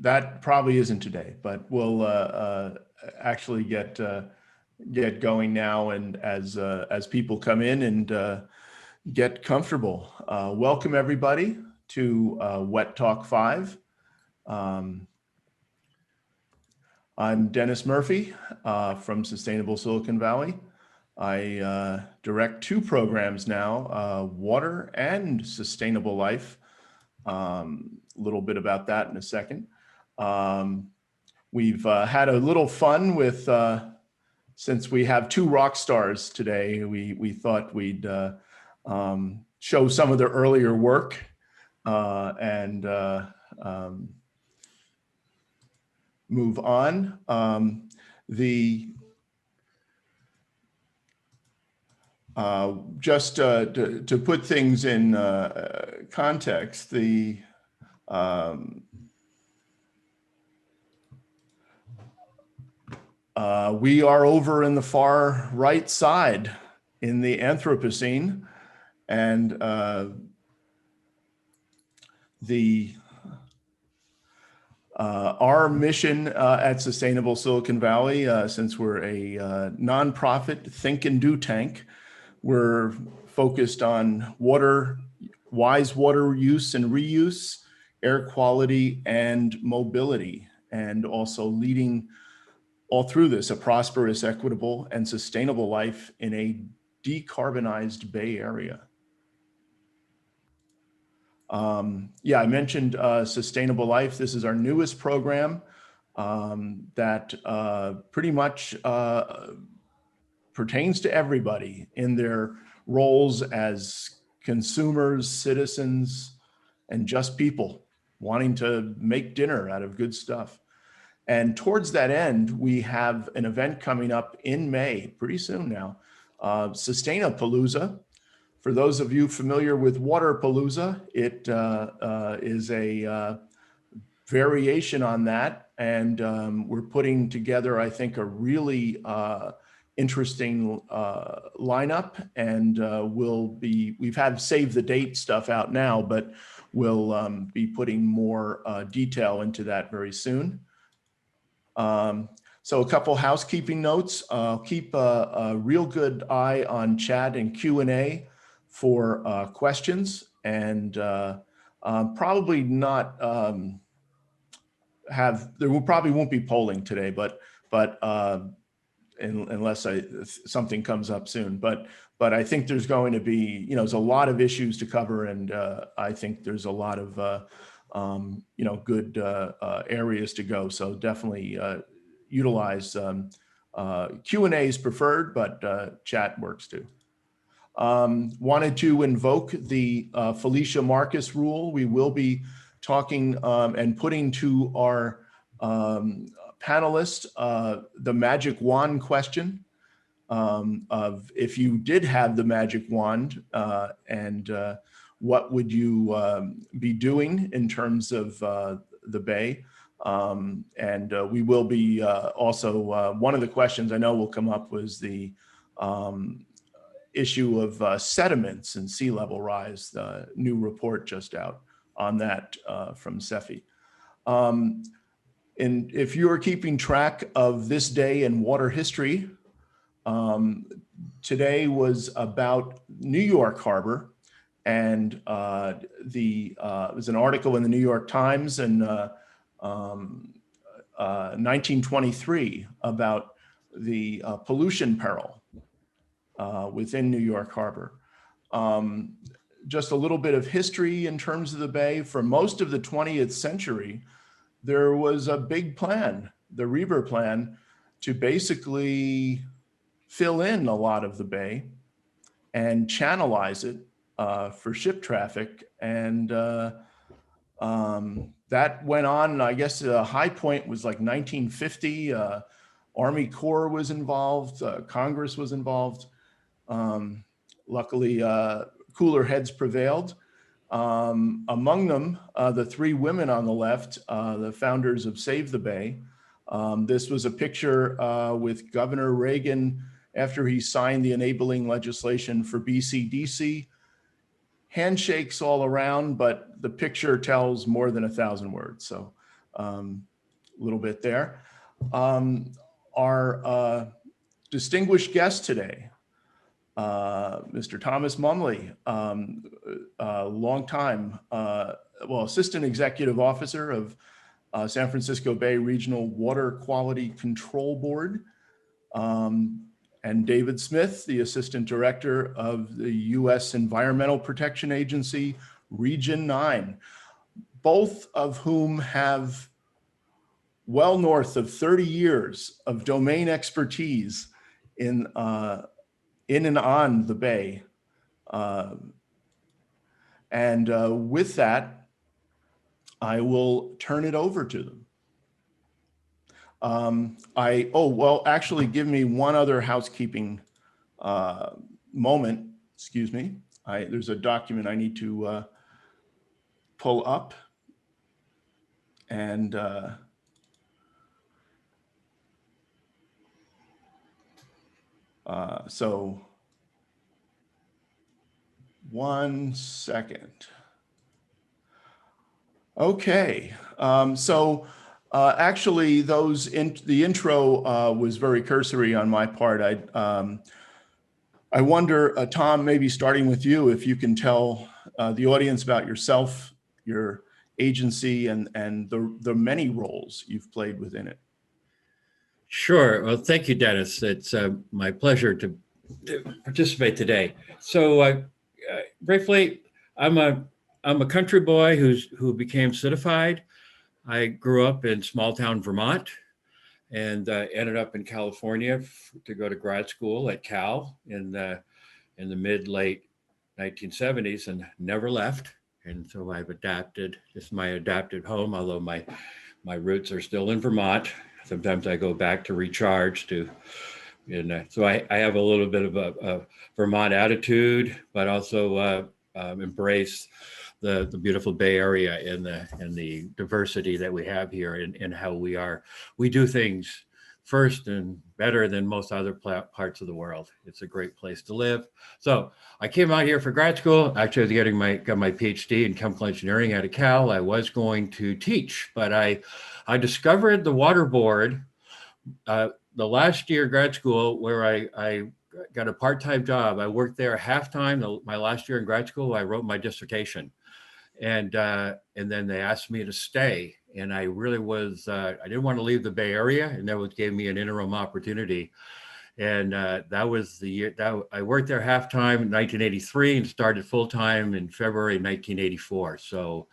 that probably isn't today, but we'll actually get going now, and as people come in and get comfortable. Welcome everybody to Wet Talk 5. I'm Dennis Murphy from Sustainable Silicon Valley. I direct two programs now, Water and Sustainable Life. A little bit about that in a second. We've had a little fun with, since we have two rock stars today, we thought we'd show some of their earlier work and move on. Just to put things in context, we are over in the far right side in the Anthropocene, and our mission at Sustainable Silicon Valley, since we're a nonprofit think and do tank, we're focused on water, wise water use and reuse, air quality, and mobility, and also leading all through this a prosperous, equitable, and sustainable life in a decarbonized Bay Area. Yeah, I mentioned Sustainable Life. This is our newest program that pretty much pertains to everybody in their roles as consumers, citizens, and just people wanting to make dinner out of good stuff. And towards that end, we have an event coming up in May, pretty soon now, Sustainapalooza. For those of you familiar with Waterpalooza, it is a variation on that. And we're putting together, I think, a really interesting lineup, and we've had save the date stuff out now, but we'll be putting more detail into that very soon. So a couple housekeeping notes. Keep a real good eye on chat and Q&A for questions, and probably not there probably won't be polling today, but unless something comes up soon. But I think there's going to be, there's a lot of issues to cover, and I think there's a lot of good areas to go. So definitely utilize Q&A is preferred, but chat works too. Wanted to invoke the Felicia Marcus rule. We will be talking and putting to our panelists the magic wand question of if you did have the magic wand and what would you be doing in terms of the Bay. And we will be also, one of the questions I know will come up was the issue of sediments and sea level rise, the new report just out on that from CEFI. And if you're keeping track of this day in water history, today was about New York Harbor, and it was an article in the New York Times in 1923 about the pollution peril within New York Harbor. Just a little bit of history in terms of the Bay. For most of the 20th century, there was a big plan, the Reber Plan, to basically fill in a lot of the Bay and channelize it for ship traffic. And that went on, I guess the high point was like 1950. Army Corps was involved, Congress was involved. Luckily, cooler heads prevailed. Among them, the three women on the left, the founders of Save the Bay. This was a picture with Governor Reagan after he signed the enabling legislation for BCDC. Handshakes all around, but the picture tells more than 1,000 words. So little bit there. Our distinguished guest today, Mr. Thomas Mumley, longtime, Assistant Executive Officer of San Francisco Bay Regional Water Quality Control Board, and David Smith, the Assistant Director of the U.S. Environmental Protection Agency, Region 9, both of whom have well north of 30 years of domain expertise in and on the Bay. With that, I will turn it over to them. Actually, give me one other housekeeping moment. Excuse me. There's a document I need to pull up. And so, 1 second. Okay, actually, the intro was very cursory on my part. I wonder, Tom, maybe starting with you, if you can tell the audience about yourself, your agency, and the many roles you've played within it. Sure. Well, thank you, Dennis. It's my pleasure to participate today. So, briefly, I'm a country boy who became citified. I grew up in small town Vermont and ended up in California to go to grad school at Cal in the mid-late 1970s and never left. And so I've adapted. This is my adapted home, although my roots are still in Vermont. Sometimes I go back to recharge so I have a little bit of a Vermont attitude, but also embrace the beautiful Bay Area and the diversity that we have here and how we do things first and better than most other parts of the world. It's a great place to live. So I came out here for grad school. Actually, I was got my PhD in chemical engineering out of Cal. I was going to teach, but I discovered the water board the last year grad school where I got a part-time job. I worked there half-time. My last year in grad school, I wrote my dissertation. And then they asked me to stay. And I really was, I didn't want to leave the Bay Area, and that gave me an interim opportunity. And that was the year that I worked there half-time in 1983 and started full-time in February 1984. So,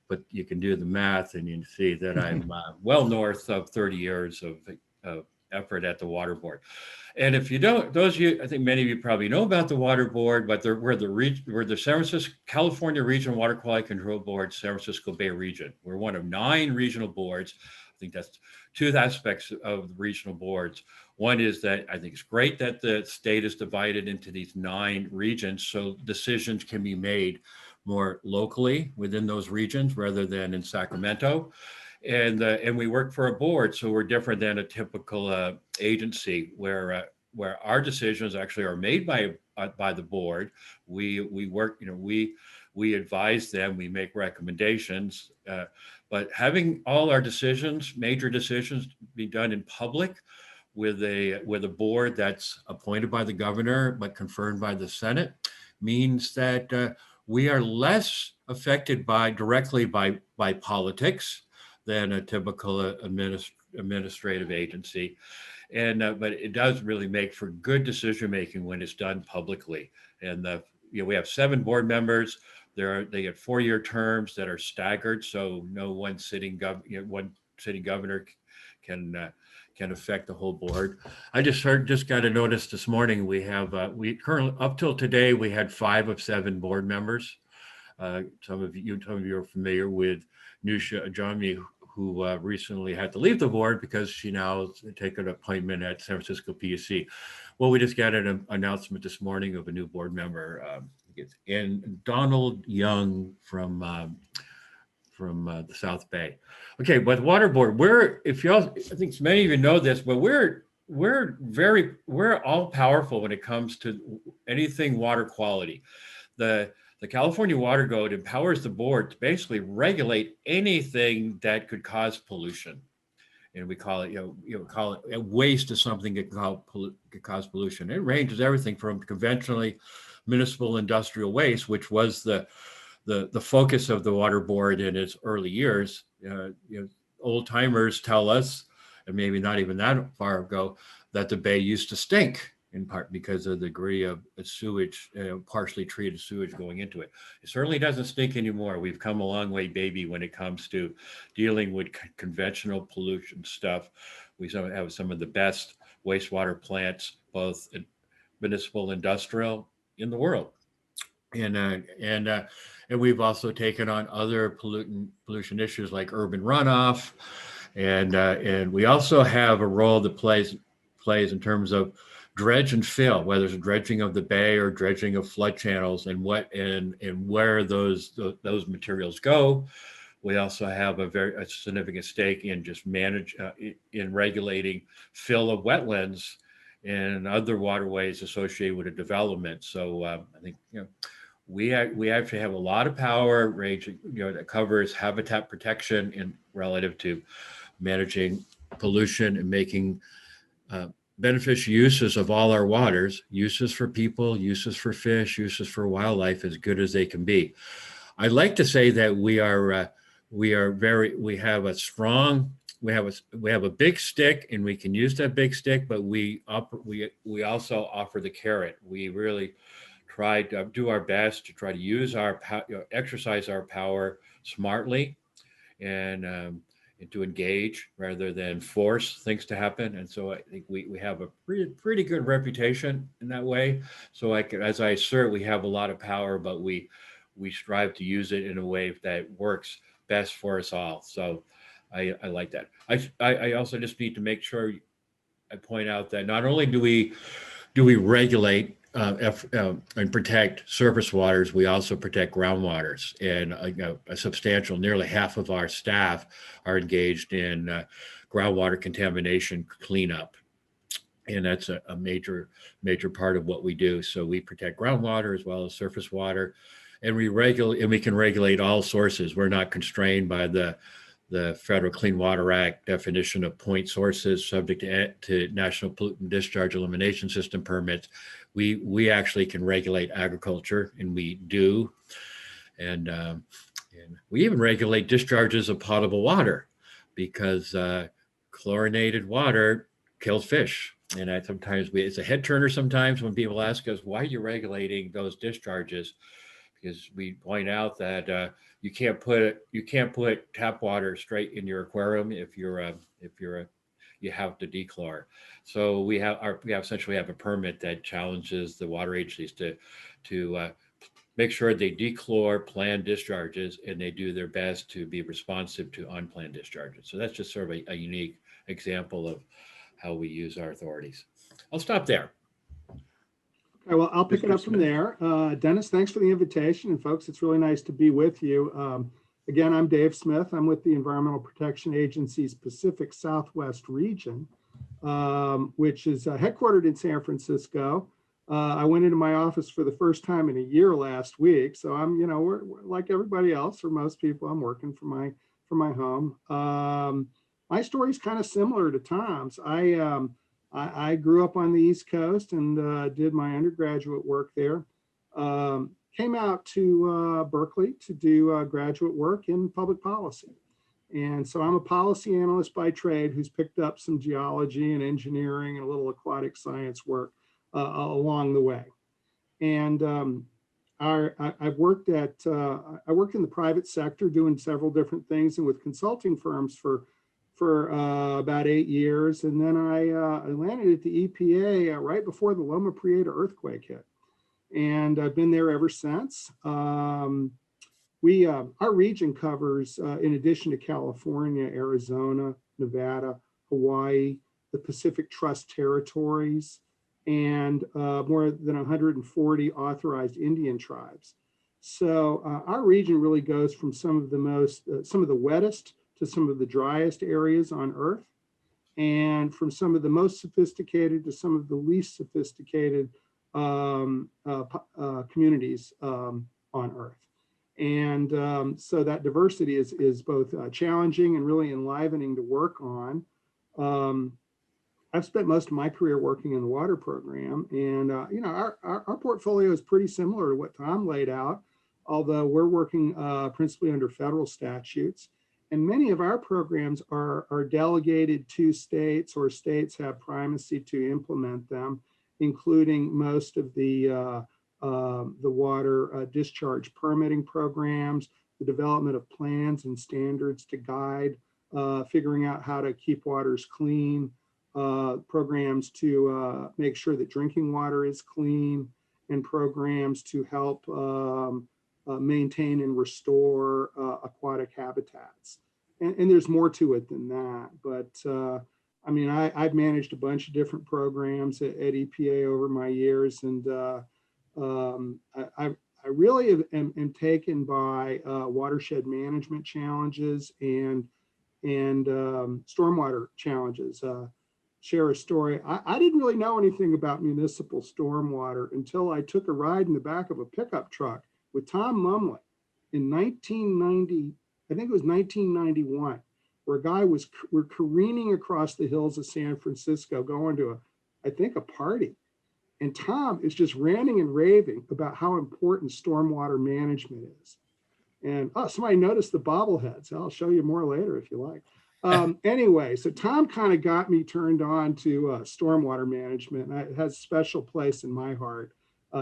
but you can do the math and you can see that I'm well north of 30 years of effort at the water board. And if you don't, those of you, I think many of you probably know about the water board, but we're the San Francisco, California Regional Water Quality Control Board, San Francisco Bay Region. We're one of 9 regional boards. I think that's 2 aspects of the regional boards. One is that I think it's great that the state is divided into these 9 regions, so decisions can be made more locally within those regions rather than in Sacramento. And we work for a board, so we're different than a typical agency where our decisions actually are made by the board. We work, we advise them, we make recommendations, but having all our decisions, major decisions, be done in public with a board that's appointed by the governor but confirmed by the Senate means that we are less affected directly by politics than a typical administrative agency. And but it does really make for good decision making when it's done publicly. And we have 7 board members. They get 4-year terms that are staggered, so no one sitting governor can affect the whole board. I just got a notice this morning. We have we currently, up till today, we had 5 of 7 board members. Some of you are familiar with Nusha Ajami, who recently had to leave the board because she now taken an appointment at San Francisco PUC. Well, we just got an announcement this morning of a new board member, and Donald Young from the South Bay. Okay, but water board, I think many of you know this, but we're all powerful when it comes to anything water quality. The The California Water Code empowers the board to basically regulate anything that could cause pollution. And we call it, call it a waste of something that could cause pollution. It ranges everything from conventionally municipal industrial waste, which was the focus of the water board in its early years. Old timers tell us, and maybe not even that far ago, that the bay used to stink, in part because of the degree of sewage, partially treated sewage going into it. It certainly doesn't stink anymore. We've come a long way, baby, when it comes to dealing with conventional pollution stuff. We have some of the best wastewater plants, both municipal, industrial, in the world. And we've also taken on other pollution issues like urban runoff, and we also have a role that plays in terms of dredge and fill, whether it's dredging of the bay or dredging of flood channels, and where those materials go. We also have a significant stake in just in regulating fill of wetlands and other waterways associated with a development. So I think we actually have a lot of power ranging, that covers habitat protection in relative to managing pollution and making beneficial uses of all our waters, uses for people, uses for fish, uses for wildlife, as good as they can be. I'd like to say that we have a big stick, and we can use that big stick, but we also offer the carrot. We really try to do our best to try to use exercise our power smartly, and to engage rather than force things to happen. And so I think we have a pretty good reputation in that way. So as I assert, we have a lot of power, but we strive to use it in a way that works best for us all. So I like that. I also just need to make sure I point out that not only do we regulate and protect surface waters, we also protect groundwaters. And a substantial, nearly half of our staff are engaged in groundwater contamination cleanup. And that's a major part of what we do. So we protect groundwater as well as surface water, and we can regulate all sources. We're not constrained by the Federal Clean Water Act definition of point sources subject to National Pollutant Discharge Elimination System permits. We actually can regulate agriculture, and we do. And we even regulate discharges of potable water, because chlorinated water kills fish. And it's a head turner sometimes when people ask us, why are you regulating those discharges? Because we point out that you can't put tap water straight in your aquarium you have to dechlor. So we essentially have a permit that challenges the water agencies to make sure they dechlor planned discharges, and they do their best to be responsive to unplanned discharges. So that's just sort of a unique example of how we use our authorities. I'll stop there. Okay, well, I'll pick it up from there. Dennis, thanks for the invitation. And folks, it's really nice to be with you. Again, I'm Dave Smith. I'm with the Environmental Protection Agency's Pacific Southwest region, which is headquartered in San Francisco. I went into my office for the first time in a year last week. So I'm, we're like everybody else, or most people, I'm working from my home. My story is kind of similar to Tom's. I grew up on the East Coast and did my undergraduate work there. Came out to Berkeley to do graduate work in public policy. And so I'm a policy analyst by trade who's picked up some geology and engineering and a little aquatic science work along the way. And I worked in the private sector doing several different things and with consulting firms for about 8 years. And then I landed at the EPA right before the Loma Prieta earthquake hit. And I've been there ever since. Our region covers, in addition to California, Arizona, Nevada, Hawaii, the Pacific Trust Territories, and more than 140 authorized Indian tribes. So our region really goes from some of the wettest to some of the driest areas on Earth, and from some of the most sophisticated to some of the least sophisticated communities on Earth. And so that diversity is both challenging and really enlivening to work on. I've spent most of my career working in the water program, and our portfolio is pretty similar to what Tom laid out, although we're working principally under federal statutes. And many of our programs are delegated to states, or states have primacy to implement them, including most of the water discharge permitting programs, the development of plans and standards to guide figuring out how to keep waters clean, programs to make sure that drinking water is clean, and programs to help maintain and restore aquatic habitats. And there's more to it than that. But I mean, I've managed a bunch of different programs at EPA over my years, and I really am taken by watershed management challenges and stormwater challenges. Share a story. I didn't really know anything about municipal stormwater until I took a ride in the back of a pickup truck with Tom Mumley in 1990, I think it was 1991, where a guy we're careening across the hills of San Francisco going to I think a party. And Tom is just ranting and raving about how important stormwater management is. And somebody noticed the bobbleheads. I'll show you more later if you like. Anyway, so Tom kind of got me turned on to stormwater management. And it has a special place in my heart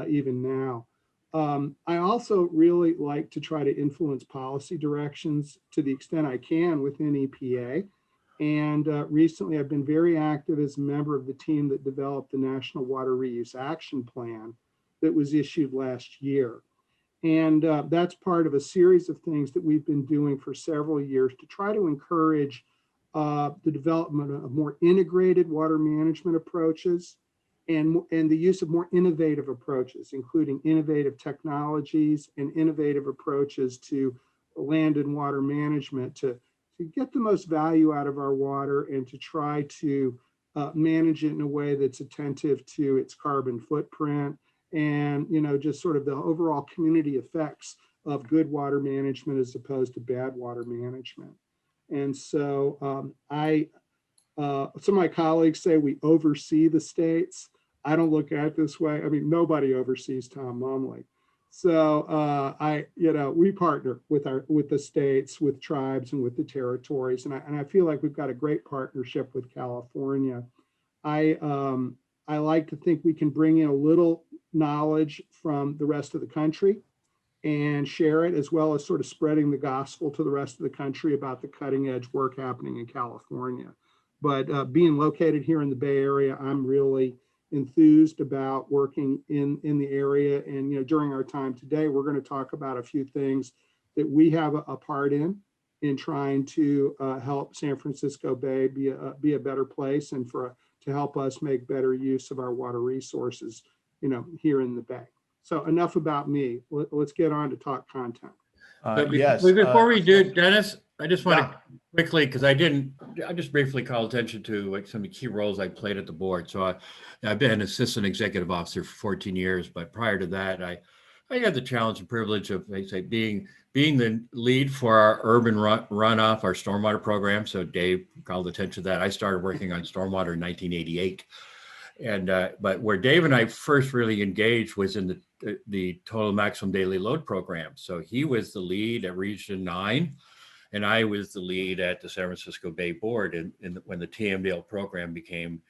even now. I also really like to try to influence policy directions to the extent I can within EPA. And recently I've been very active as a member of the team that developed the National Water Reuse Action Plan that was issued last year. And that's part of a series of things that we've been doing for several years to try to encourage the development of more integrated water management approaches and the use of more innovative approaches, including innovative technologies and innovative approaches to land and water management to get the most value out of our water and to try to manage it in a way that's attentive to its carbon footprint and, just sort of the overall community effects of good water management as opposed to bad water management. And so some of my colleagues say we oversee the states. I don't look at it this way. I mean, nobody oversees Tom Mumley. So we partner with the states, with tribes, and with the territories, and I feel like we've got a great partnership with California. I like to think we can bring in a little knowledge from the rest of the country and share it, as well as sort of spreading the gospel to the rest of the country about the cutting edge work happening in California. But being located here in the Bay Area, I'm really enthused about working in the area. And during our time today, we're going to talk about a few things that we have a part in trying to help San Francisco Bay be a better place, and to help us make better use of our water resources, here in the Bay. So enough about me. Let's get on to talk content. Yes. Before we do, Dennis, I just want to quickly, because I just briefly call attention to like some of the key roles I played at the board. So I've been an assistant executive officer for 14 years, but prior to that, I had the challenge and privilege of, being the lead for our urban runoff, our stormwater program. So Dave called attention to that. I started working on stormwater in 1988. And but where Dave and I first really engaged was in the total maximum daily load program. So he was the lead at Region 9, and I was the lead at the San Francisco Bay Board. And when the TMDL program became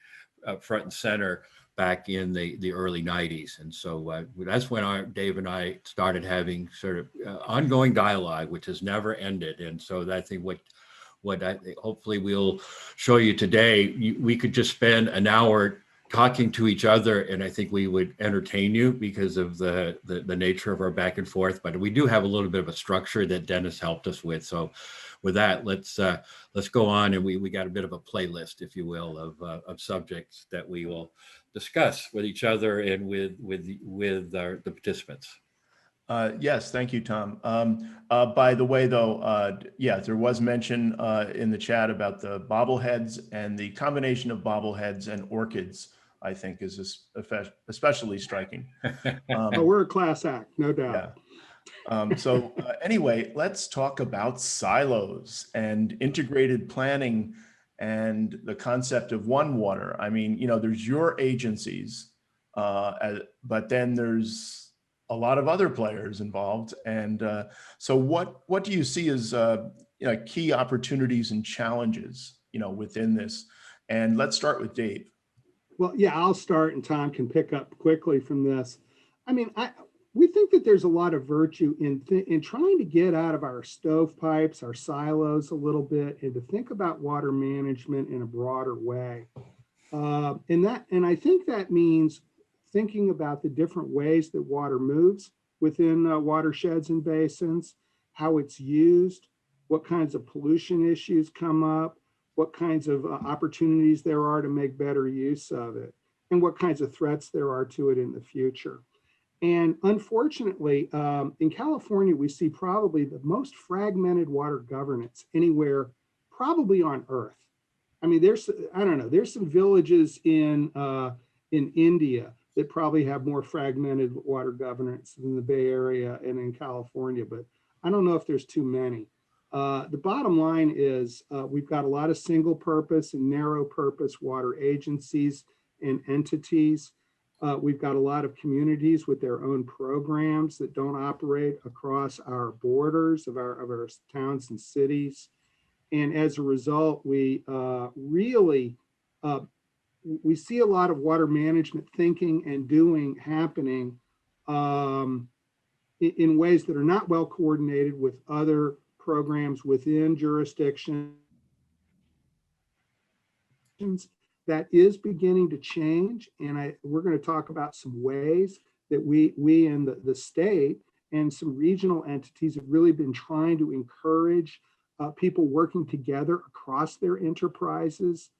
front and center back in the early 90s. And so that's when Dave and I started having sort of ongoing dialogue, which has never ended. And so I think what I hopefully we'll show you today, we could just spend an hour talking to each other, and I think we would entertain you because of the nature of our back and forth. But we do have a little bit of a structure that Dennis helped us with. So with that, let's go on, and we got a bit of a playlist, if you will, of subjects that we will discuss with each other and with the participants. Yes, thank you, Tom. By the way, though, there was mention in the chat about the bobbleheads, and the combination of bobbleheads and orchids, I think, is especially striking. We're a class act, no doubt. Anyway, let's talk about silos and integrated planning and the concept of one water. I mean, you know, there's your agencies, but then there's a lot of other players involved. And so what do you see as you know, key opportunities and challenges, you know, within this? And let's start with Dave. Well, yeah, I'll start and Tom can pick up quickly from this. I mean, we think that there's a lot of virtue in trying to get out of our stovepipes, our silos a little bit, and to think about water management in a broader way. And I think that means thinking about the different ways that water moves within watersheds and basins, how it's used, what kinds of pollution issues come up, what kinds of opportunities there are to make better use of it, and what kinds of threats there are to it in the future. And unfortunately, in California, we see probably the most fragmented water governance anywhere, probably on Earth. I mean, I don't know, there's some villages in India that probably have more fragmented water governance than the Bay Area and in California, but I don't know if there's too many. The bottom line is we've got a lot of single purpose and narrow purpose water agencies and entities. We've got a lot of communities with their own programs that don't operate across our borders of our towns and cities. And as a result, we really we see a lot of water management thinking and doing happening in ways that are not well coordinated with other programs within jurisdictions. That is beginning to change, and we're going to talk about some ways that we in the state and some regional entities have really been trying to encourage people working together across their enterprises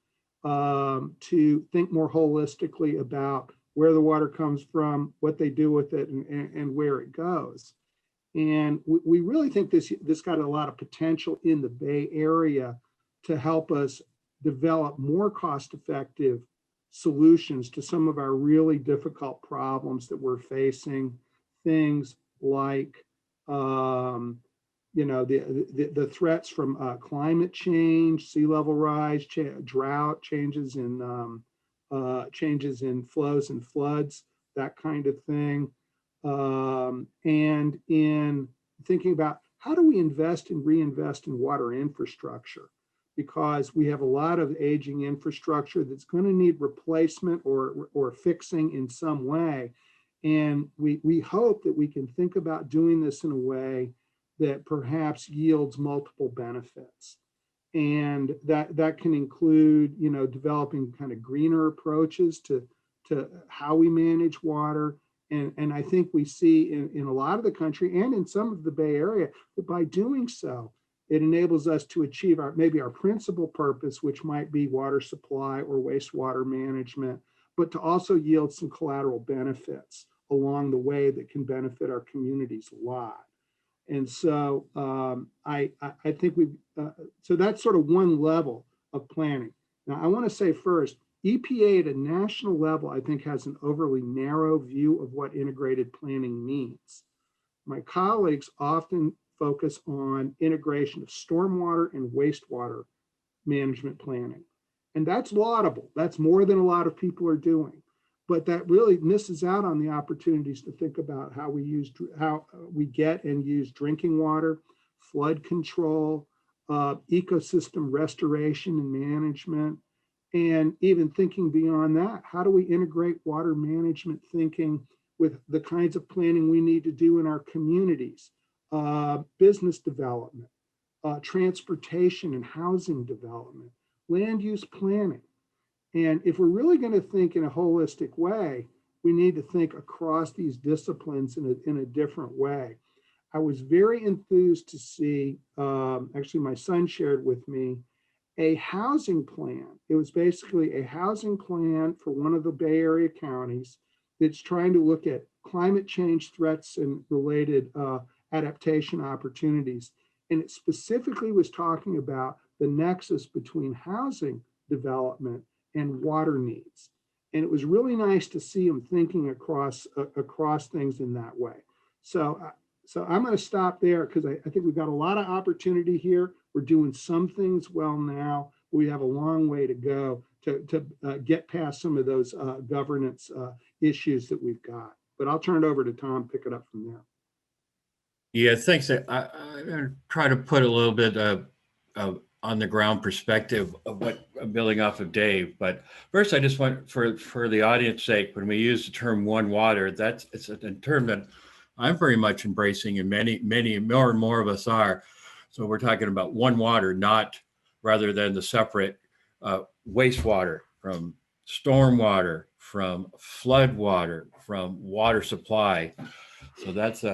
to think more holistically about where the water comes from, what they do with it, and where it goes. And we really think this got a lot of potential in the Bay Area to help us develop more cost-effective solutions to some of our really difficult problems that we're facing. Things like, you know, the threats from climate change, sea level rise, drought, changes in flows and floods, that kind of thing. And in thinking about how do we invest and reinvest in water infrastructure? Because we have a lot of aging infrastructure that's going to need replacement or fixing in some way. And we hope that we can think about doing this in a way that perhaps yields multiple benefits. And that can include, you know, developing kind of greener approaches to how we manage water. And I think we see in a lot of the country and in some of the Bay Area that by doing so, it enables us to achieve maybe our principal purpose, which might be water supply or wastewater management, but to also yield some collateral benefits along the way that can benefit our communities a lot. And so I think so that's sort of one level of planning. Now I want to say first, EPA at a national level, I think has an overly narrow view of what integrated planning means. My colleagues often focus on integration of stormwater and wastewater management planning. And that's laudable. That's more than a lot of people are doing. But that really misses out on the opportunities to think about how we get and use drinking water, flood control, ecosystem restoration and management, and even thinking beyond that. How do we integrate water management thinking with the kinds of planning we need to do in our communities? Business development, transportation and housing development, land use planning. And if we're really going to think in a holistic way, we need to think across these disciplines in a different way. I was very enthused to see, actually my son shared with me, a housing plan. It was basically a housing plan for one of the Bay Area counties that's trying to look at climate change threats and related adaptation opportunities. And it specifically was talking about the nexus between housing development and water needs. And it was really nice to see him thinking across things in that way. So So I'm going to stop there because I think we've got a lot of opportunity here. We're doing some things well now. We have a long way to go to get past some of those governance issues that we've got. But I'll turn it over to Tom, pick it up from there. Yeah, thanks. I'm going to try to put a little bit of on the ground perspective of what I'm building off of Dave. But first, I just want, for the audience sake, when we use the term one water, it's a term that I'm very much embracing, and many more and more of us are. So we're talking about one water, not rather than the separate wastewater from stormwater, from flood water, from water supply. So that's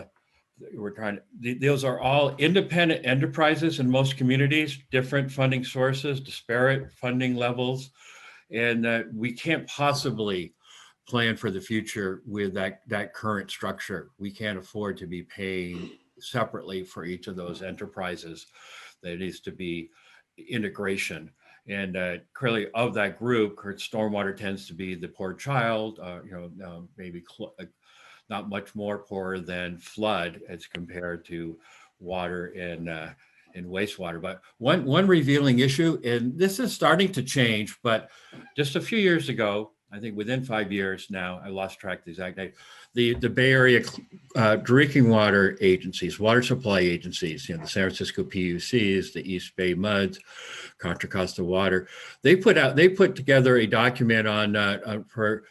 those are all independent enterprises in most communities, different funding sources, disparate funding levels, and we can't possibly plan for the future with that current structure. We can't afford to be paying separately for each of those enterprises. There needs to be integration. And clearly, of that group, stormwater tends to be the poor child. Maybe not much more poor than flood as compared to water and wastewater. But one revealing issue, and this is starting to change, but just a few years ago, I think within 5 years now, I lost track of the exact date, the Bay Area drinking water agencies, water supply agencies, the San Francisco PUCs, the East Bay MUDs, Contra Costa Water, they put together a document on for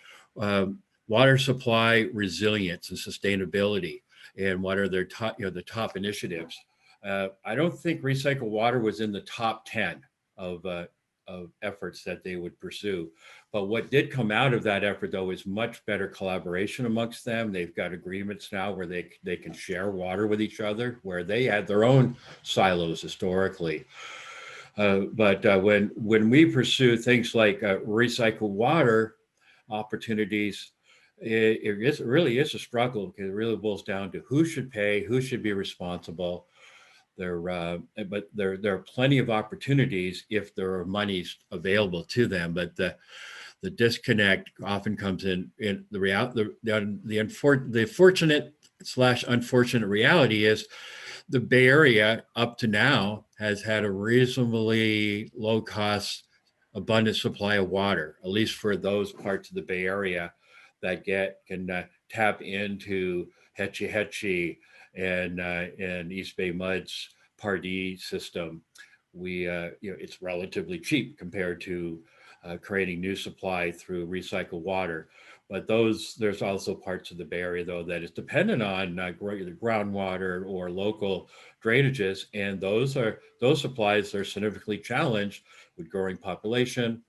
water supply resilience and sustainability, and what are their top, the top initiatives. I don't think recycled water was in the top 10 of efforts that they would pursue. But what did come out of that effort, though, is much better collaboration amongst them. They've got agreements now where they can share water with each other, where they had their own silos historically. But when we pursue things like recycled water opportunities, it really is a struggle, because it really boils down to who should pay, who should be responsible. But there are plenty of opportunities if there are monies available to them. But the disconnect often comes in the fortunate/unfortunate reality is the Bay Area up to now has had a reasonably low cost, abundant supply of water, at least for those parts of the Bay Area that can tap into Hetchy Hetchy and East Bay MUD's Pardee system. It's relatively cheap compared to creating new supply through recycled water. But there's also parts of the Bay Area, though, that is dependent on groundwater or local drainages, and those supplies are significantly challenged with growing population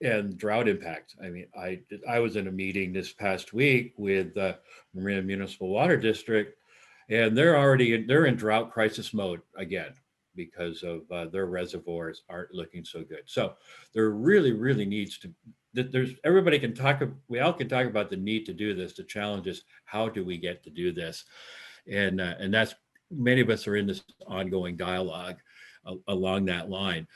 and drought impact. I mean, I was in a meeting this past week with Marina Municipal Water District, and they're in drought crisis mode again because of their reservoirs aren't looking so good. So there really needs to. We all can talk about the need to do this. The challenge is, how do we get to do this? And that's, many of us are in this ongoing dialogue along that line.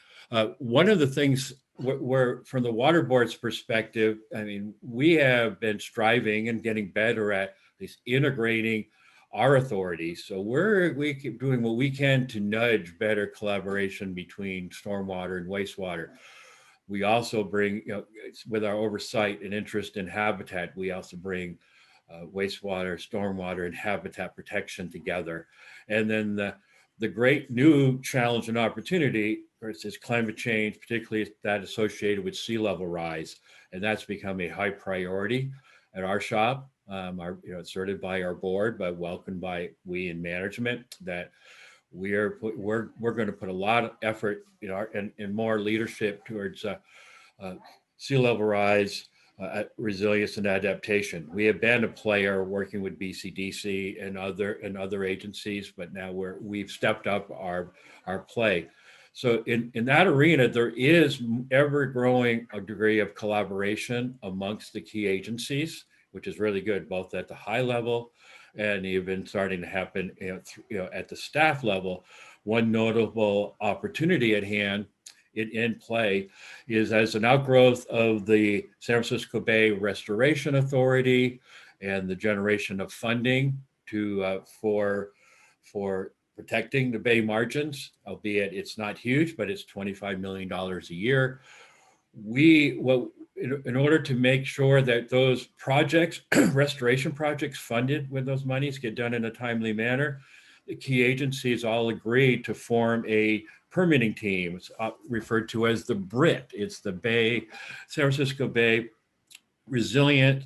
One of the things where, from the water board's perspective, I mean, we have been striving and getting better at least integrating our authorities. So we keep doing what we can to nudge better collaboration between stormwater and wastewater. We also bring, with our oversight and interest in habitat, we also bring wastewater, stormwater, and habitat protection together. And then the great new challenge and opportunity is climate change, particularly that associated with sea level rise. And that's become a high priority at our shop. Asserted by our board, but welcomed by we in management, that we're going to put a lot of effort, and more leadership towards sea level rise, resilience, and adaptation. We have been a player working with BCDC and other agencies, but now we've stepped up our play. So in that arena, there is ever growing a degree of collaboration amongst the key agencies, which is really good, both at the high level and even starting to happen at the staff level. One notable opportunity at hand in play is, as an outgrowth of the San Francisco Bay Restoration Authority and the generation of funding for for protecting the bay margins, albeit it's not huge, but it's $25 million a year. In order to make sure that those projects, restoration projects funded with those monies get done in a timely manner, the key agencies all agreed to form a permitting team. It's referred to as the BRIT. It's the San Francisco Bay Resilient,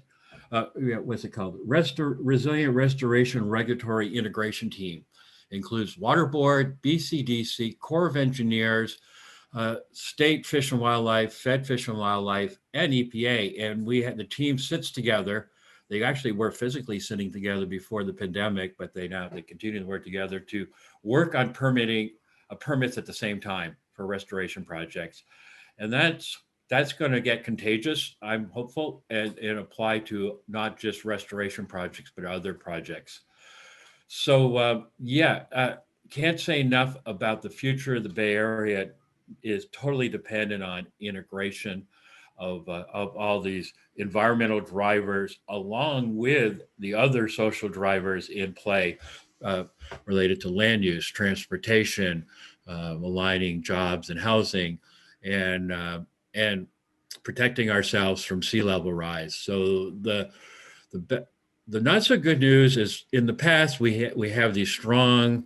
what's it called? Resilient Restoration Regulatory Integration Team. Includes Water Board, BCDC, Corps of Engineers, State Fish and Wildlife, Fed Fish and Wildlife, and EPA. And the team sits together. They actually were physically sitting together before the pandemic, but they continue to work together to work on permits at the same time for restoration projects. And that's going to get contagious, I'm hopeful, and apply to not just restoration projects, but other projects. So can't say enough about the future of the Bay Area is totally dependent on integration of all these environmental drivers, along with the other social drivers in play related to land use, transportation, aligning jobs and housing, and protecting ourselves from sea level rise. So the not so good news is in the past we have these strong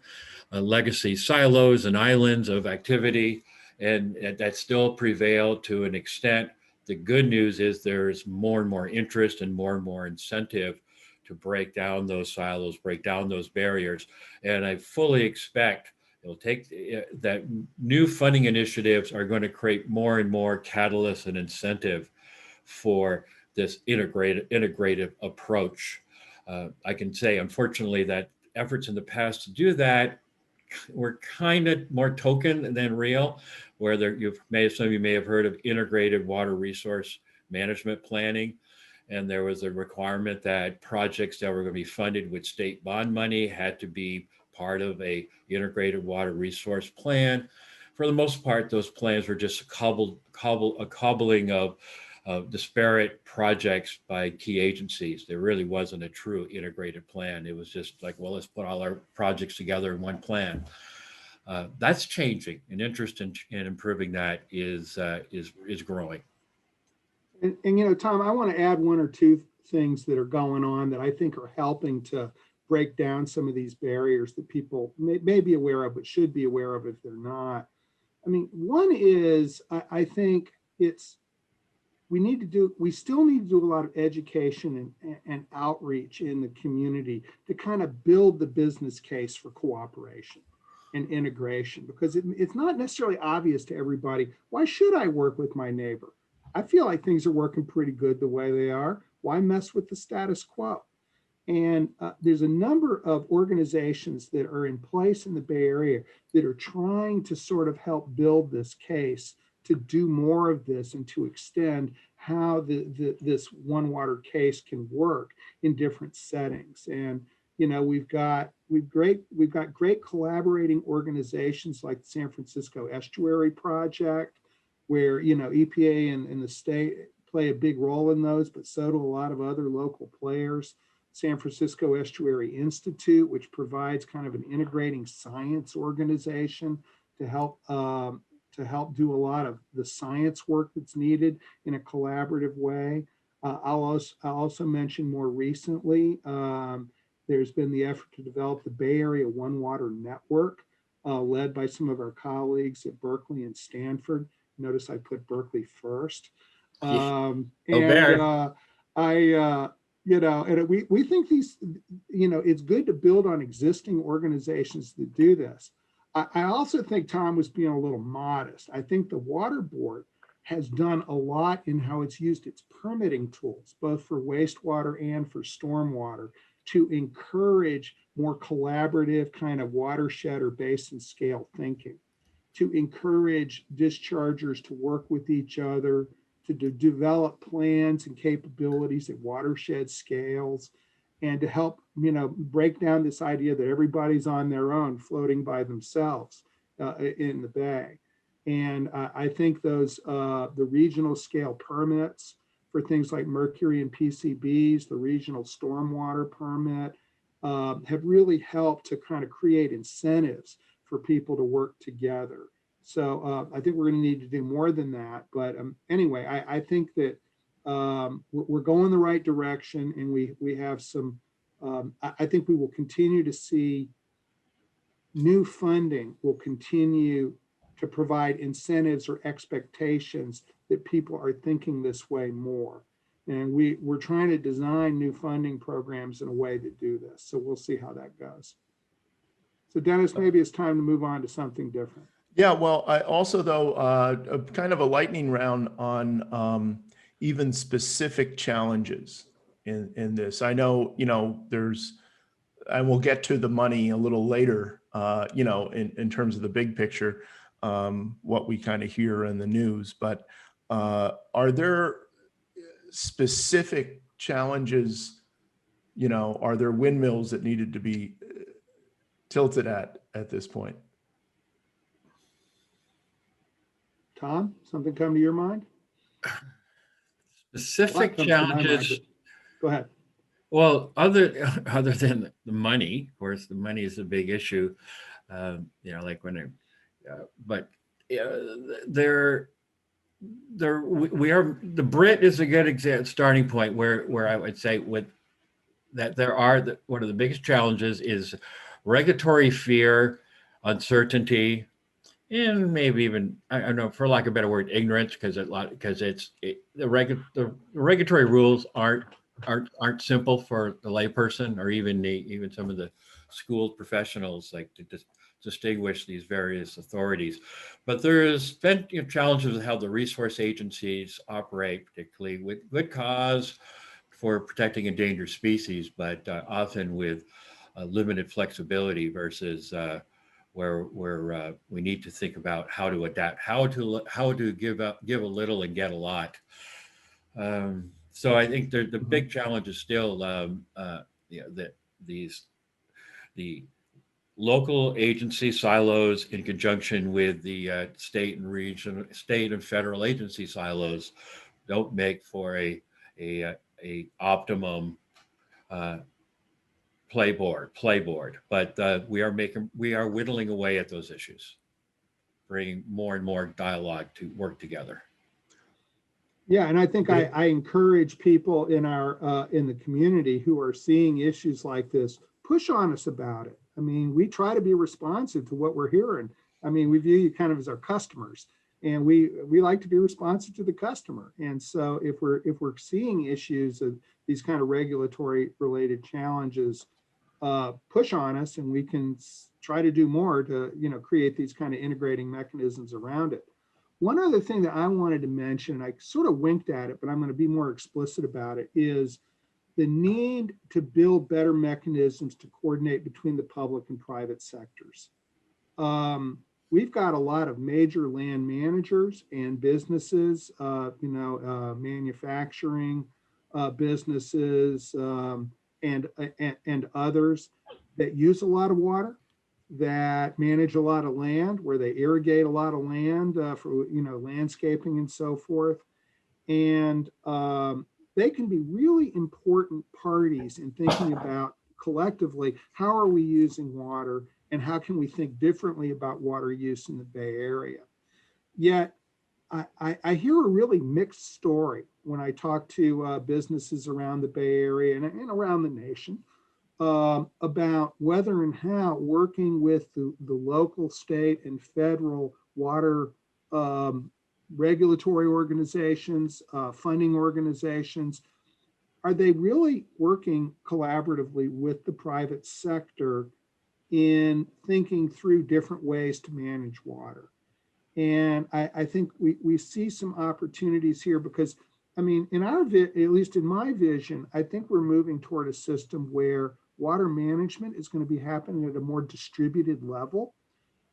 legacy silos and islands of activity, and that still prevail to an extent. The good news is there's more and more interest and more incentive to break down those silos, break down those barriers. And I fully expect it'll take that new funding initiatives are going to create more and more catalyst and incentive for this integrative approach. I can say, unfortunately, that efforts in the past to do that were kind of more token than real, where some of you may have heard of integrated water resource management planning. And there was a requirement that projects that were going to be funded with state bond money had to be part of a integrated water resource plan. For the most part, those plans were just a cobbling of disparate projects by key agencies. There really wasn't a true integrated plan. It was just like, well, let's put all our projects together in one plan. That's changing, and interest in improving that is growing. And Tom, I want to add one or two things that are going on that I think are helping to break down some of these barriers that people may be aware of, but should be aware of if they're not. I mean, one is I think we still need to do a lot of education and outreach in the community to kind of build the business case for cooperation and integration, because it's not necessarily obvious to everybody. Why should I work with my neighbor? I feel like things are working pretty good the way they are. Why mess with the status quo? And there's a number of organizations that are in place in the Bay Area that are trying to sort of help build this case to do more of this and to extend how this one water case can work in different settings. And we've got great collaborating organizations like the San Francisco Estuary Project, where EPA and the state play a big role in those, but so do a lot of other local players. San Francisco Estuary Institute, which provides kind of an integrating science organization to help do a lot of the science work that's needed in a collaborative way. I'll also mention more recently, there's been the effort to develop the Bay Area One Water Network, led by some of our colleagues at Berkeley and Stanford. Notice I put Berkeley first. We think these, it's good to build on existing organizations that do this. I also think Tom was being a little modest. I think the Water Board has done a lot in how it's used its permitting tools, both for wastewater and for stormwater, to encourage more collaborative kind of watershed or basin scale thinking, to encourage dischargers to work with each other, to develop plans and capabilities at watershed scales, and to help, break down this idea that everybody's on their own, floating by themselves in the Bay. And I think those, the regional scale permits for things like mercury and PCBs, the regional stormwater permit, have really helped to kind of create incentives for people to work together. So I think we're going to need to do more than that. But anyway, I think that we're going the right direction, and we have some, I think we will continue to see new funding will continue to provide incentives or expectations that people are thinking this way more. And we're trying to design new funding programs in a way that do this. So we'll see how that goes. So Dennis, maybe it's time to move on to something different. Yeah, well, I also, though, a kind of a lightning round on even specific challenges in this. I know, there's, and we'll get to the money a little later, in terms of the big picture, what we kind of hear in the news. But are there specific challenges, are there windmills that needed to be tilted at this point? Tom, something come to your mind? Specific challenges. Go ahead. Well, other than the money, of course, the money is a big issue. Like when, but there we are. The Brit is a good starting point where I would say with that one of the biggest challenges is regulatory fear, uncertainty, and maybe even, I don't know, for lack of a better word, ignorance, because the regulatory rules aren't simple for the layperson or even some of the school professionals, like to distinguish these various authorities. But there's been challenges with how the resource agencies operate, particularly with good cause for protecting endangered species, but often with limited flexibility versus where we need to think about how to adapt, how to give a little and get a lot. So I think the big challenge is still that the local agency silos in conjunction with the state and federal agency silos don't make for a optimum playboard, but we are whittling away at those issues, bringing more and more dialogue to work together. Yeah, and I think I encourage people in the community who are seeing issues like this, push on us about it. I mean, we try to be responsive to what we're hearing. I mean, we view you kind of as our customers, and we like to be responsive to the customer. And so if we're seeing issues of these kind of regulatory related challenges, push on us, and we can try to do more to create these kind of integrating mechanisms around it. One other thing that I wanted to mention, I sort of winked at it, but I'm going to be more explicit about it, is the need to build better mechanisms to coordinate between the public and private sectors. We've got a lot of major land managers and businesses, manufacturing businesses and others that use a lot of water, that manage a lot of land, where they irrigate a lot of land for landscaping and so forth. And they can be really important parties in thinking about collectively, how are we using water and how can we think differently about water use in the Bay Area. Yet I hear a really mixed story when I talk to businesses around the Bay Area and around the nation about whether and how working with the local, state, and federal water regulatory organizations, funding organizations, are they really working collaboratively with the private sector in thinking through different ways to manage water? And I think we see some opportunities here because, I mean, at least in my vision, I think we're moving toward a system where water management is going to be happening at a more distributed level.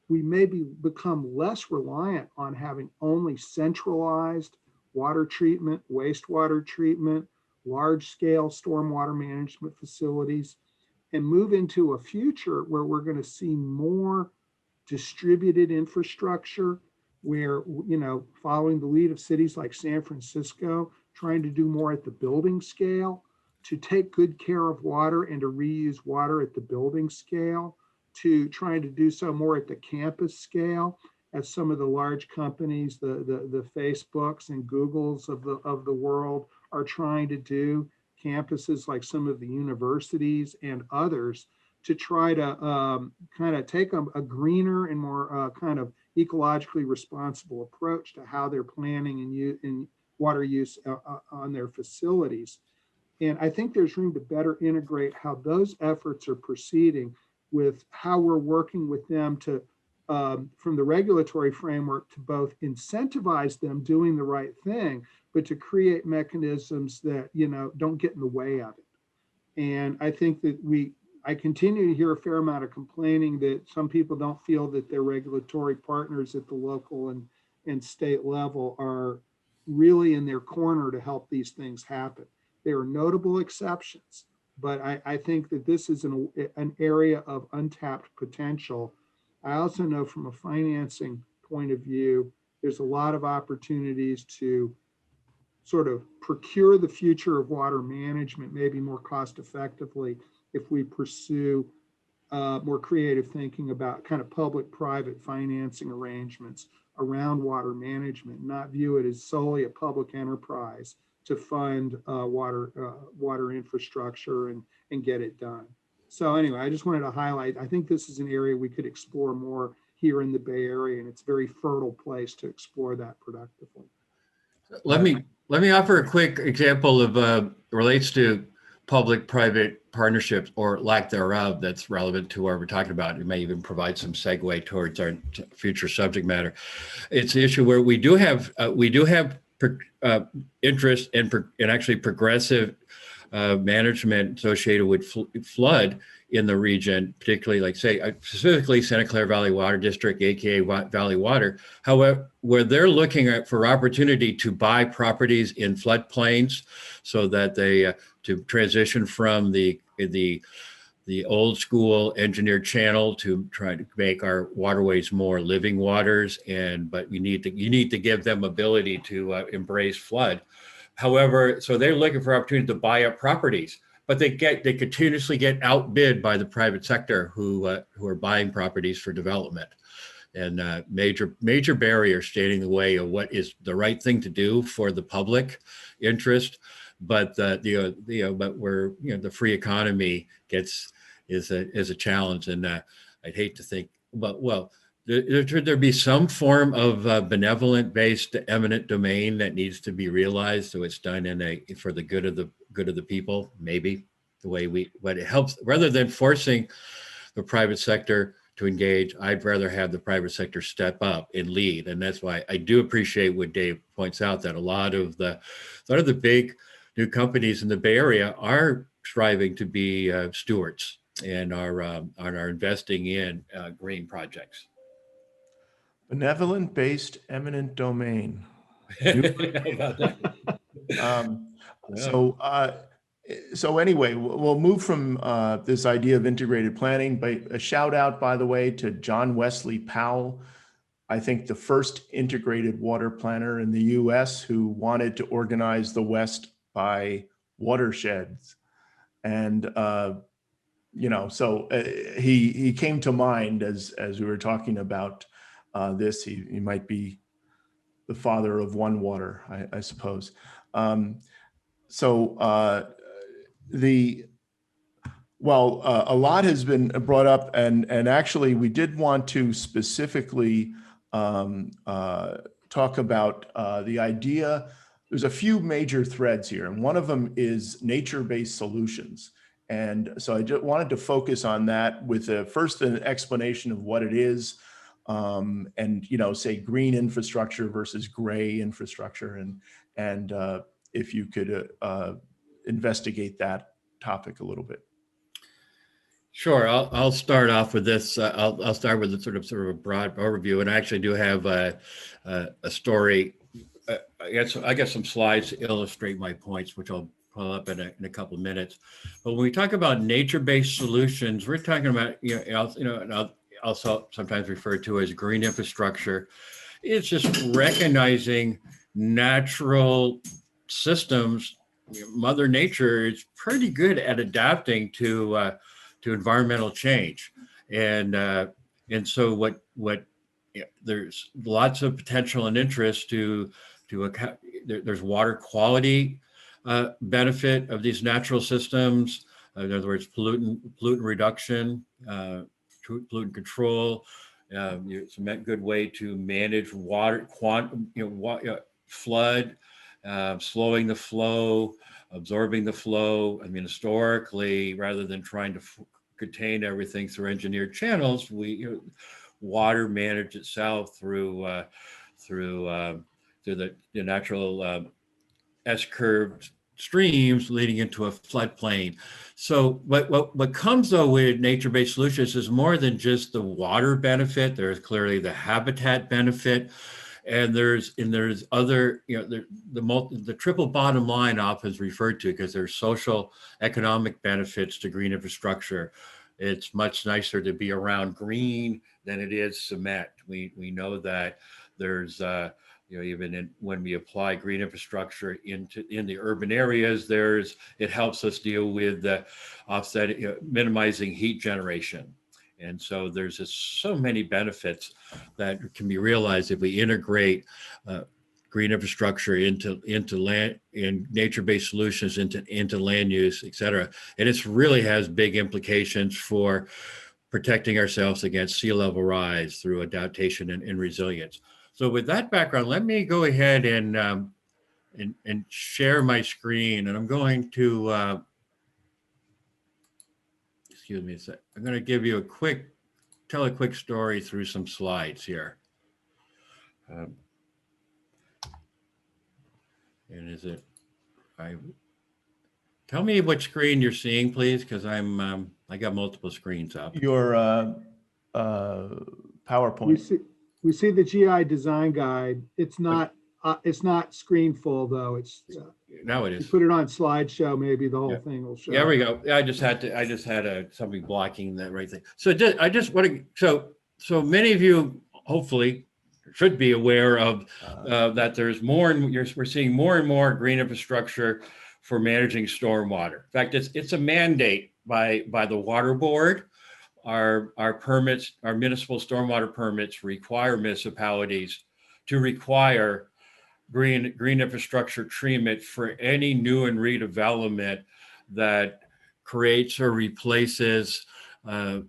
We maybe become less reliant on having only centralized water treatment, wastewater treatment, large-scale stormwater management facilities, and move into a future where we're going to see more distributed infrastructure, where, following the lead of cities like San Francisco, trying to do more at the building scale, to take good care of water and to reuse water at the building scale, to trying to do so more at the campus scale, as some of the large companies, the Facebooks and Googles of the world are trying to do, campuses like some of the universities and others, to try to kind of take a greener and more kind of ecologically responsible approach to how they're planning and water use on their facilities. And I think there's room to better integrate how those efforts are proceeding with how we're working with them to, from the regulatory framework, to both incentivize them doing the right thing, but to create mechanisms that, you know, don't get in the way of it. And I think that I continue to hear a fair amount of complaining that some people don't feel that their regulatory partners at the local and state level are really in their corner to help these things happen. There are notable exceptions, but I think that this is an area of untapped potential. I also know from a financing point of view, there's a lot of opportunities to sort of procure the future of water management, maybe more cost effectively, if we pursue more creative thinking about kind of public-private financing arrangements around water management, not view it as solely a public enterprise to fund water infrastructure and get it done. So anyway, I just wanted to highlight, I think this is an area we could explore more here in the Bay Area, and it's a very fertile place to explore that productively. Let me offer a quick example of relates to public-private partnerships or lack thereof that's relevant to what we're talking about. It may even provide some segue towards our future subject matter. It's the issue where we do have interest in actually progressive management associated with flood in the region, particularly like say specifically Santa Clara Valley Water District, aka Valley Water. However, where they're looking for opportunity to buy properties in floodplains so that they to transition from the old school engineered channel to try to make our waterways more living waters. But you need to give them ability to embrace flood. However, so they're looking for opportunity to buy up properties, but they continuously get outbid by the private sector who are buying properties for development, and major barriers standing in the way of what is the right thing to do for the public interest. But but where the free economy is a challenge, and I'd hate to think, well, should there be some form of benevolent-based eminent domain that needs to be realized, so it's done for the good of the people? Maybe but it helps rather than forcing the private sector to engage. I'd rather have the private sector step up and lead, and that's why I do appreciate what Dave points out, that a lot of the big new companies in the Bay Area are striving to be stewards and are investing in green projects. Benevolent-based eminent domain. So anyway, we'll move from this idea of integrated planning, but a shout out, by the way, to John Wesley Powell, I think the first integrated water planner in the US, who wanted to organize the West by watersheds. And so he came to mind as we were talking about this. He might be the father of one water, I suppose. A lot has been brought up, and actually we did want to specifically talk about the idea. There's a few major threads here, and one of them is nature-based solutions. And so I just wanted to focus on that with first an explanation of what it is, and say green infrastructure versus gray infrastructure, and if you could investigate that topic a little bit. Sure, I'll start off with this. I'll start with a sort of a broad overview, and I actually do have a story. I got some slides to illustrate my points, which I'll pull up in a couple of minutes. But when we talk about nature-based solutions, we're talking about and also sometimes referred to as green infrastructure. It's just recognizing natural systems Mother Nature is pretty good at adapting to environmental change, and so there's lots of potential and interest to account. There's water quality benefit of these natural systems. In other words, pollutant reduction, pollutant control. It's a good way to manage water, flood, slowing the flow, absorbing the flow. I mean, historically, rather than trying to contain everything through engineered channels, water managed itself through the natural S-curved streams leading into a floodplain. So what comes though with nature-based solutions is more than just the water benefit. There's clearly the habitat benefit, and there's other, the triple bottom line often is referred to because there's social economic benefits to green infrastructure. It's much nicer to be around green than it is cement. We know that there's even when we apply green infrastructure in the urban areas, it helps us deal with minimizing heat generation. And so there's just so many benefits that can be realized if we integrate green infrastructure into land and nature-based solutions into land use, et cetera. And it really has big implications for protecting ourselves against sea level rise through adaptation and resilience. So with that background, let me go ahead and share my screen, and I'm going to excuse me a sec. I'm going to give you tell a quick story through some slides here. And tell me what screen you're seeing, please, because I got multiple screens up. Your PowerPoint. We see the GI design guide. It's not screen full though. It's now it is. You put it on slideshow, maybe the whole thing will show. There we go. I just had something blocking that right thing. So I just want to. So many of you hopefully should be aware of that. There's more, and we're seeing more and more green infrastructure for managing stormwater. In fact, it's a mandate by the Water Board. Our permits, our municipal stormwater permits require municipalities to require green infrastructure treatment for any new and redevelopment that creates or replaces at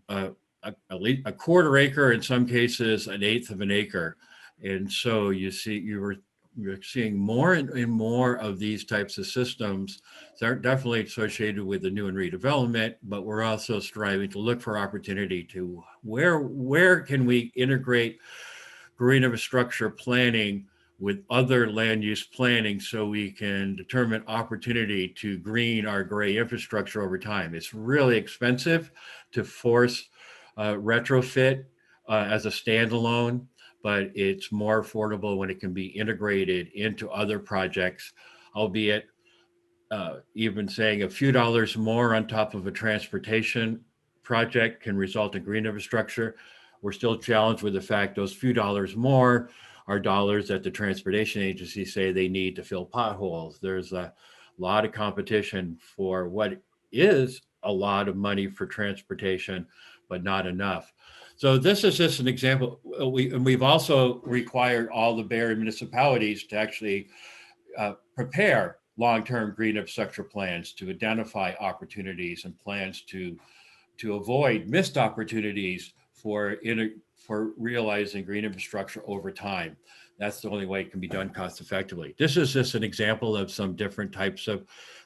least a quarter acre, in some cases an eighth of an acre. And so you're seeing more and more of these types of systems that are definitely associated with the new and redevelopment, but we're also striving to look for opportunity to where can we integrate green infrastructure planning with other land use planning so we can determine opportunity to green our gray infrastructure over time. It's really expensive to force retrofit as a standalone, but it's more affordable when it can be integrated into other projects, albeit even saying a few dollars more on top of a transportation project can result in green infrastructure. We're still challenged with the fact those few dollars more are dollars that the transportation agencies say they need to fill potholes. There's a lot of competition for what is a lot of money for transportation, but not enough. So this is just an example. We've also required all the Bay Area municipalities to actually prepare long-term green infrastructure plans to identify opportunities and plans to avoid missed opportunities for realizing green infrastructure over time. That's the only way it can be done cost effectively. This is just an example of some different types of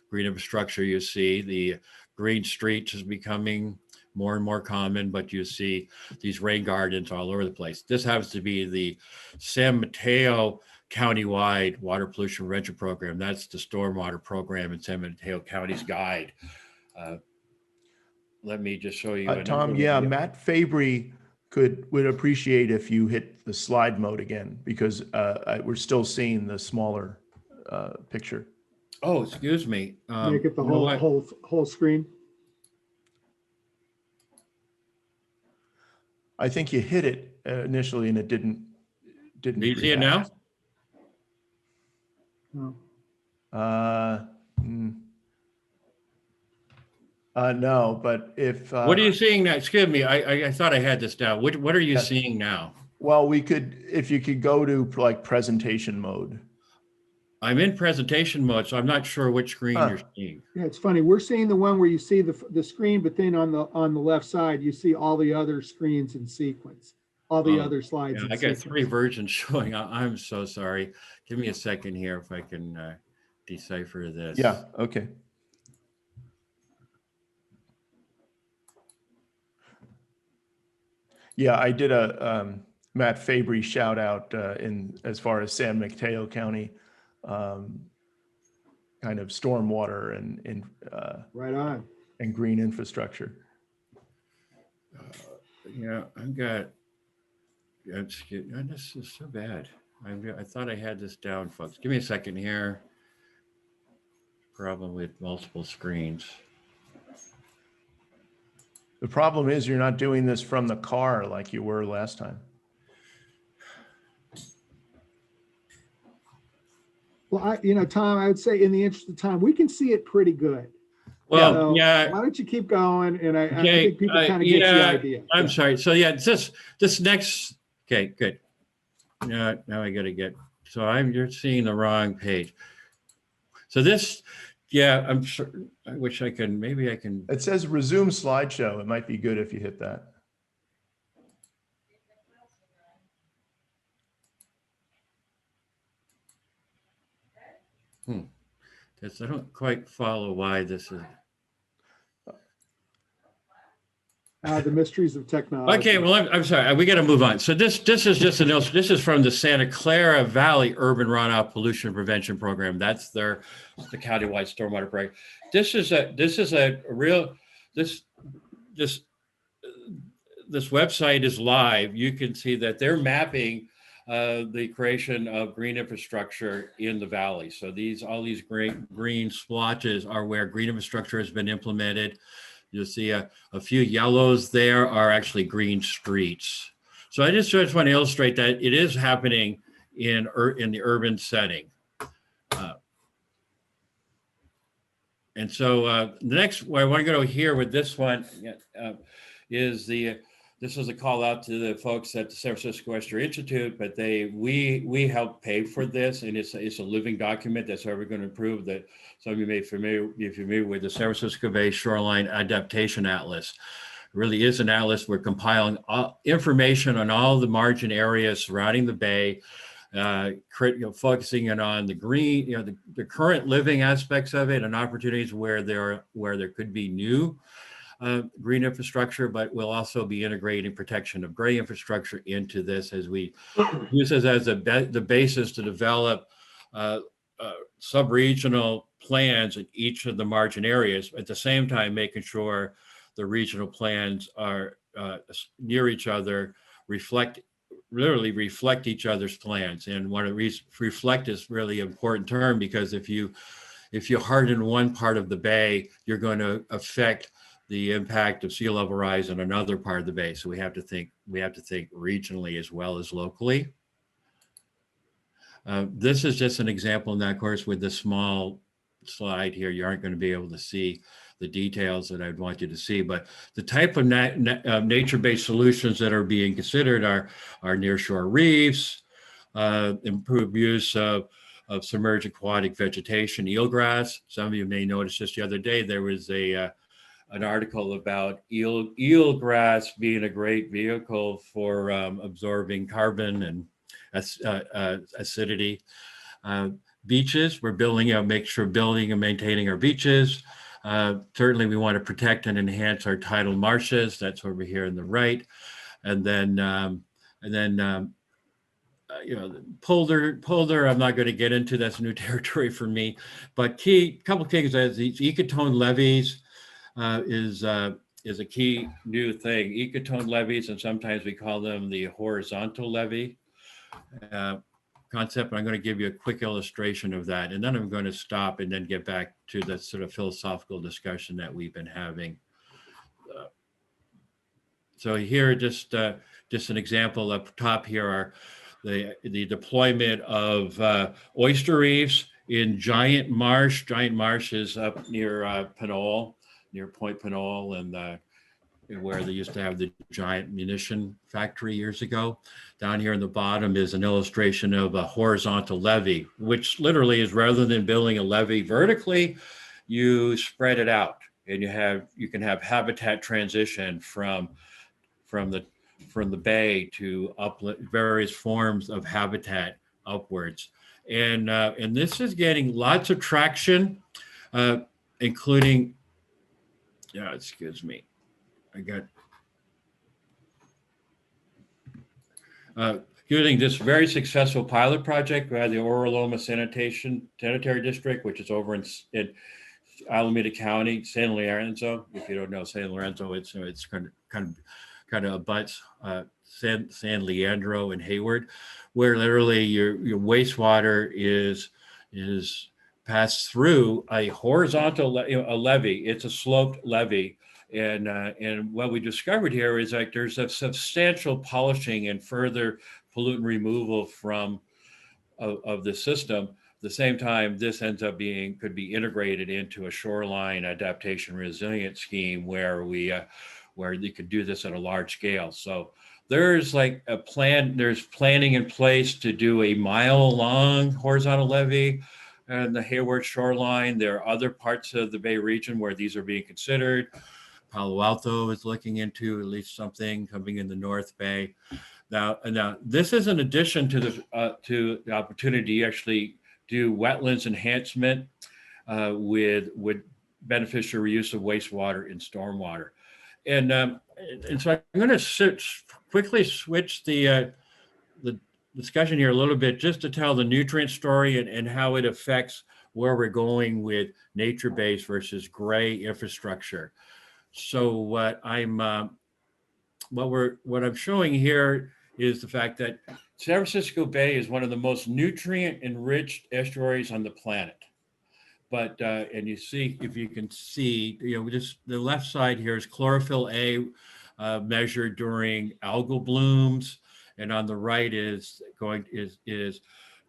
green infrastructure. You see the green streets is becoming more and more common, but you see these rain gardens all over the place. This happens to be the San Mateo countywide water pollution prevention program. That's the stormwater program in San Mateo County's guide. Let me just show you. Tom, yeah, Matt Fabry would appreciate if you hit the slide mode again, because we're still seeing the smaller picture. Oh, excuse me. Make it the whole screen. I think you hit it initially and it didn't. Do you see it now? No. No, but if What are you seeing now? Excuse me, I thought I had this down. What are you seeing now? well, we could, if you could go to like presentation mode. I'm in presentation mode, so I'm not sure which screen you're seeing. Yeah, it's funny. We're seeing the one where you see the screen, but then on the left side, you see all the other screens in sequence, all the other slides. Yeah, in I got sequence. 3 versions showing. I'm so sorry. Give me a second here if I can decipher this. Yeah, okay. Yeah, I did a Matt Fabry shout out in as far as San Mateo County, kind of stormwater and Right on. and green infrastructure. Yeah, I've got. This is so bad. I thought I had this down, folks. Give me a second here. Problem with multiple screens. The problem is you're not doing this from the car like you were last time. Well, Tom, I would say in the interest of time, we can see it pretty good. Well, So yeah. why don't you keep going? And I Okay, think people kind of get the idea. I'm sorry. So yeah, this next. Okay, good. Now I got to get. So you're seeing the wrong page. So this, yeah, I'm sure. I wish I can. Maybe I can. It says resume slideshow. It might be good if you hit that. I don't quite follow why this is. The mysteries of technology. Okay, well, I'm sorry. We got to move on. So this is just this is from the Santa Clara Valley Urban Runoff Pollution Prevention Program. That's the countywide stormwater program. This is a real this website is live. You can see that they're mapping the creation of green infrastructure in the valley. So all these green splotches are where green infrastructure has been implemented. You'll see a few yellows there are actually green streets. So I just want to illustrate that it is happening in the urban setting. And so the next, I want to go here with this one is this is a call out to the folks at the San Francisco Estuary Institute, but we help pay for this, and it's a living document that's how we're going to prove that. Some of you may be familiar with the San Francisco Bay Shoreline Adaptation Atlas. It really is an atlas. We're compiling information on all the margin areas surrounding the bay, focusing on the green, the current living aspects of it, and opportunities where there could be new green infrastructure, but we'll also be integrating protection of gray infrastructure into this as we use this as the basis to develop sub-regional plans in each of the margin areas, at the same time making sure the regional plans are near each other, literally reflect each other's plans. And one of the reflect is really an important term, because if you harden one part of the bay, you're going to affect the impact of sea level rise in another part of the bay. So we have to think regionally as well as locally. This is just an example, and of course with this small slide here, you aren't going to be able to see the details that I'd want you to see, but the type of nature-based solutions that are being considered are nearshore reefs, improved use of submerged aquatic vegetation, eelgrass. Some of you may notice just the other day, there was an article about eelgrass being a great vehicle for absorbing carbon and acidity. Beaches, we're make sure building and maintaining our beaches. Certainly we want to protect and enhance our tidal marshes. That's over here on the right. And then polder, I'm not going to get into, that's new territory for me, but couple things as these ecotone levees is a key new thing. Ecotone levees, and sometimes we call them the horizontal levee concept. I'm going to give you a quick illustration of that, and then I'm going to stop and then get back to the sort of philosophical discussion that we've been having. So here, just an example up top here are the deployment of oyster reefs in Giant Marsh. Giant Marsh is up near Pinole. near Point Pinole and where they used to have the giant munition factory years ago. Down here in the bottom is an illustration of a horizontal levee, which literally is, rather than building a levee vertically, you spread it out, and you can have habitat transition from the bay to various forms of habitat upwards. And this is getting lots of traction, including, excuse me, I got, using this very successful pilot project. We had the Oraloma Sanitary District, which is over in Alameda County, San Lorenzo. If you don't know San Lorenzo, it's kind of abuts San Leandro and Hayward, where literally your wastewater is passed through a horizontal a levee. It's a sloped levee. And what we discovered here is that there's a substantial polishing and further pollutant removal of the system. At the same time, this ends up could be integrated into a shoreline adaptation resilient scheme where you could do this at a large scale. So there's like a plan, there's planning in place to do a mile-long horizontal levee and the Hayward shoreline. There are other parts of the Bay region where these are being considered. Palo Alto is looking into at least something coming in the North Bay. Now this is in addition to the opportunity to actually do wetlands enhancement with beneficial reuse of wastewater and stormwater. And so I'm going to quickly switch the discussion here a little bit just to tell the nutrient story and how it affects where we're going with nature-based versus gray infrastructure. So what I'm showing here is the fact that San Francisco Bay is one of the most nutrient-enriched estuaries on the planet. But and you see, if you can see, just the left side here is chlorophyll A measured during algal blooms, and on the right is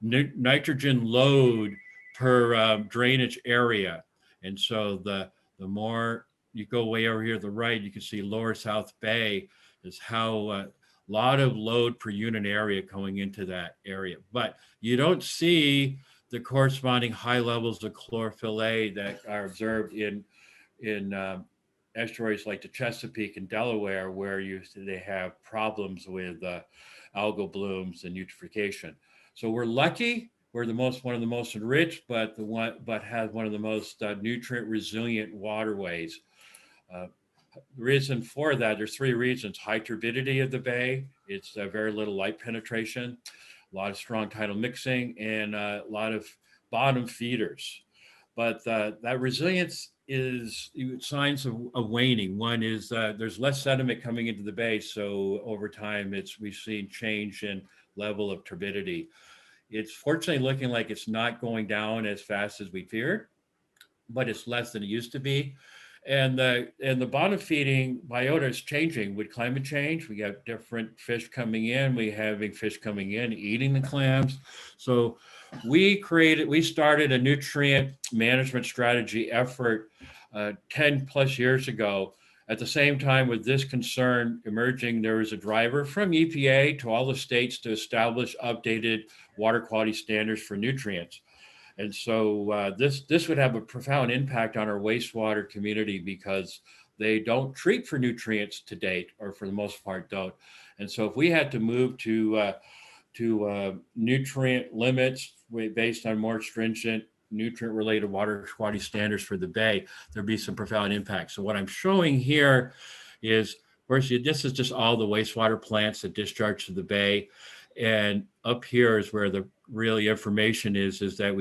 nitrogen load per drainage area. And so the more you go way over here to the right, you can see Lower South Bay is how a lot of load per unit area going into that area. But you don't see the corresponding high levels of chlorophyll A that are observed in estuaries like the Chesapeake and Delaware, where they have problems with algal blooms and eutrophication. So we're lucky. We're one of the most enriched, but has one of the most nutrient resilient waterways. The reason for that, there's three reasons: high turbidity of the bay, it's very little light penetration, a lot of strong tidal mixing, and a lot of bottom feeders. But that resilience is signs of waning. One is there's less sediment coming into the bay, so over time we've seen change in level of turbidity. It's fortunately looking like it's not going down as fast as we feared, but it's less than it used to be. And the bottom feeding biota is changing with climate change. We got different fish coming in. We having fish coming in, eating the clams. So we started a nutrient management strategy effort 10 plus years ago. At the same time with this concern emerging, there was a driver from EPA to all the states to establish updated water quality standards for nutrients. And so this would have a profound impact on our wastewater community because they don't treat for nutrients to date, or for the most part don't. And so if we had to move to nutrient limits based on more stringent nutrient-related water quality standards for the bay, there'd be some profound impact. So what I'm showing here is, first, this is just all the wastewater plants that discharge to the bay. And up here is where the real information is that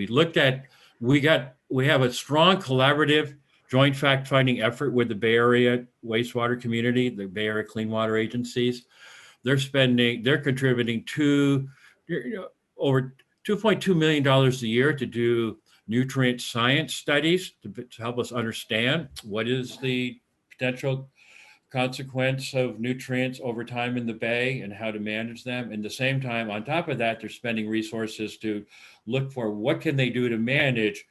we have a strong collaborative joint fact-finding effort with the Bay Area wastewater community, the Bay Area clean water agencies. They're contributing over $2.2 million a year to do nutrient science studies to help us understand what is the potential consequence of nutrients over time in the bay and how to manage them. And at the same time, on top of that, they're spending resources to look for what can they do to manage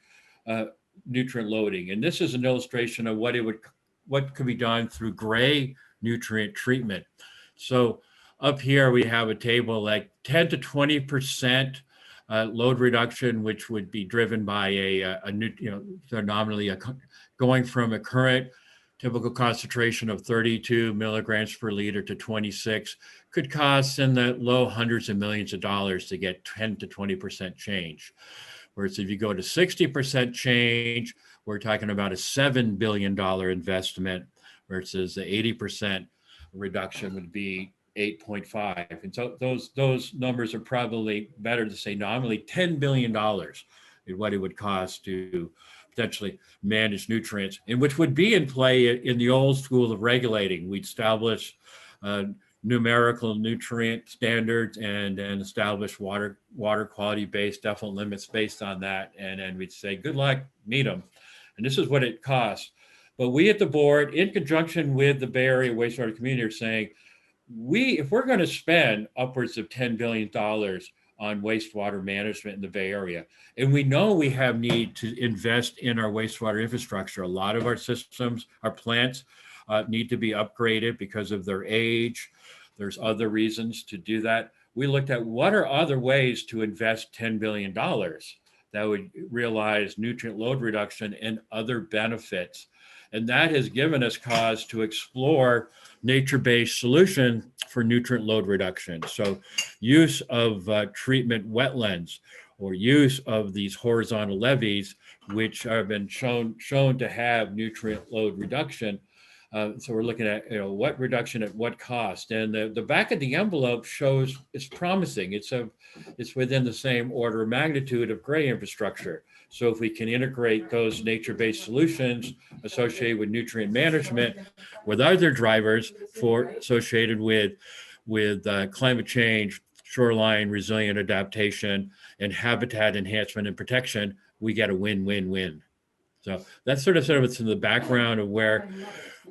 nutrient loading. And this is an illustration of what it would what could be done through gray nutrient treatment. So up here we have a table like 10 to 20% load reduction, which would be driven by a new, so nominally going from a current typical concentration of 32 milligrams per liter to 26 could cost in the low hundreds of millions of dollars to get 10 to 20% change. Whereas if you go to 60% change, we're talking about a $7 billion investment versus the 80% reduction would be 8.5. And so those numbers are probably better to say nominally $10 billion is what it would cost to potentially manage nutrients, and which would be in play in the old school of regulating. We'd establish numerical nutrient standards and establish water quality based definite limits based on that. And then we'd say, good luck, meet them. And this is what it costs. But we at the board, in conjunction with the Bay Area wastewater community, are saying, if we're going to spend upwards of $10 billion on wastewater management in the Bay Area, and we know we have need to invest in our wastewater infrastructure. A lot of our systems, our plants need to be upgraded because of their age. There's other reasons to do that. We looked at what are other ways to invest $10 billion that would realize nutrient load reduction and other benefits. And that has given us cause to explore nature-based solution for nutrient load reduction. So use of treatment wetlands or use of these horizontal levees, which have been shown to have nutrient load reduction. So we're looking at what reduction at what cost, and the back of the envelope shows it's promising. It's within the same order of magnitude of gray infrastructure. So if we can integrate those nature-based solutions associated with nutrient management with other drivers associated with climate change, shoreline resilient adaptation, and habitat enhancement and protection, we get a win-win-win. So that's sort of what's in the background of where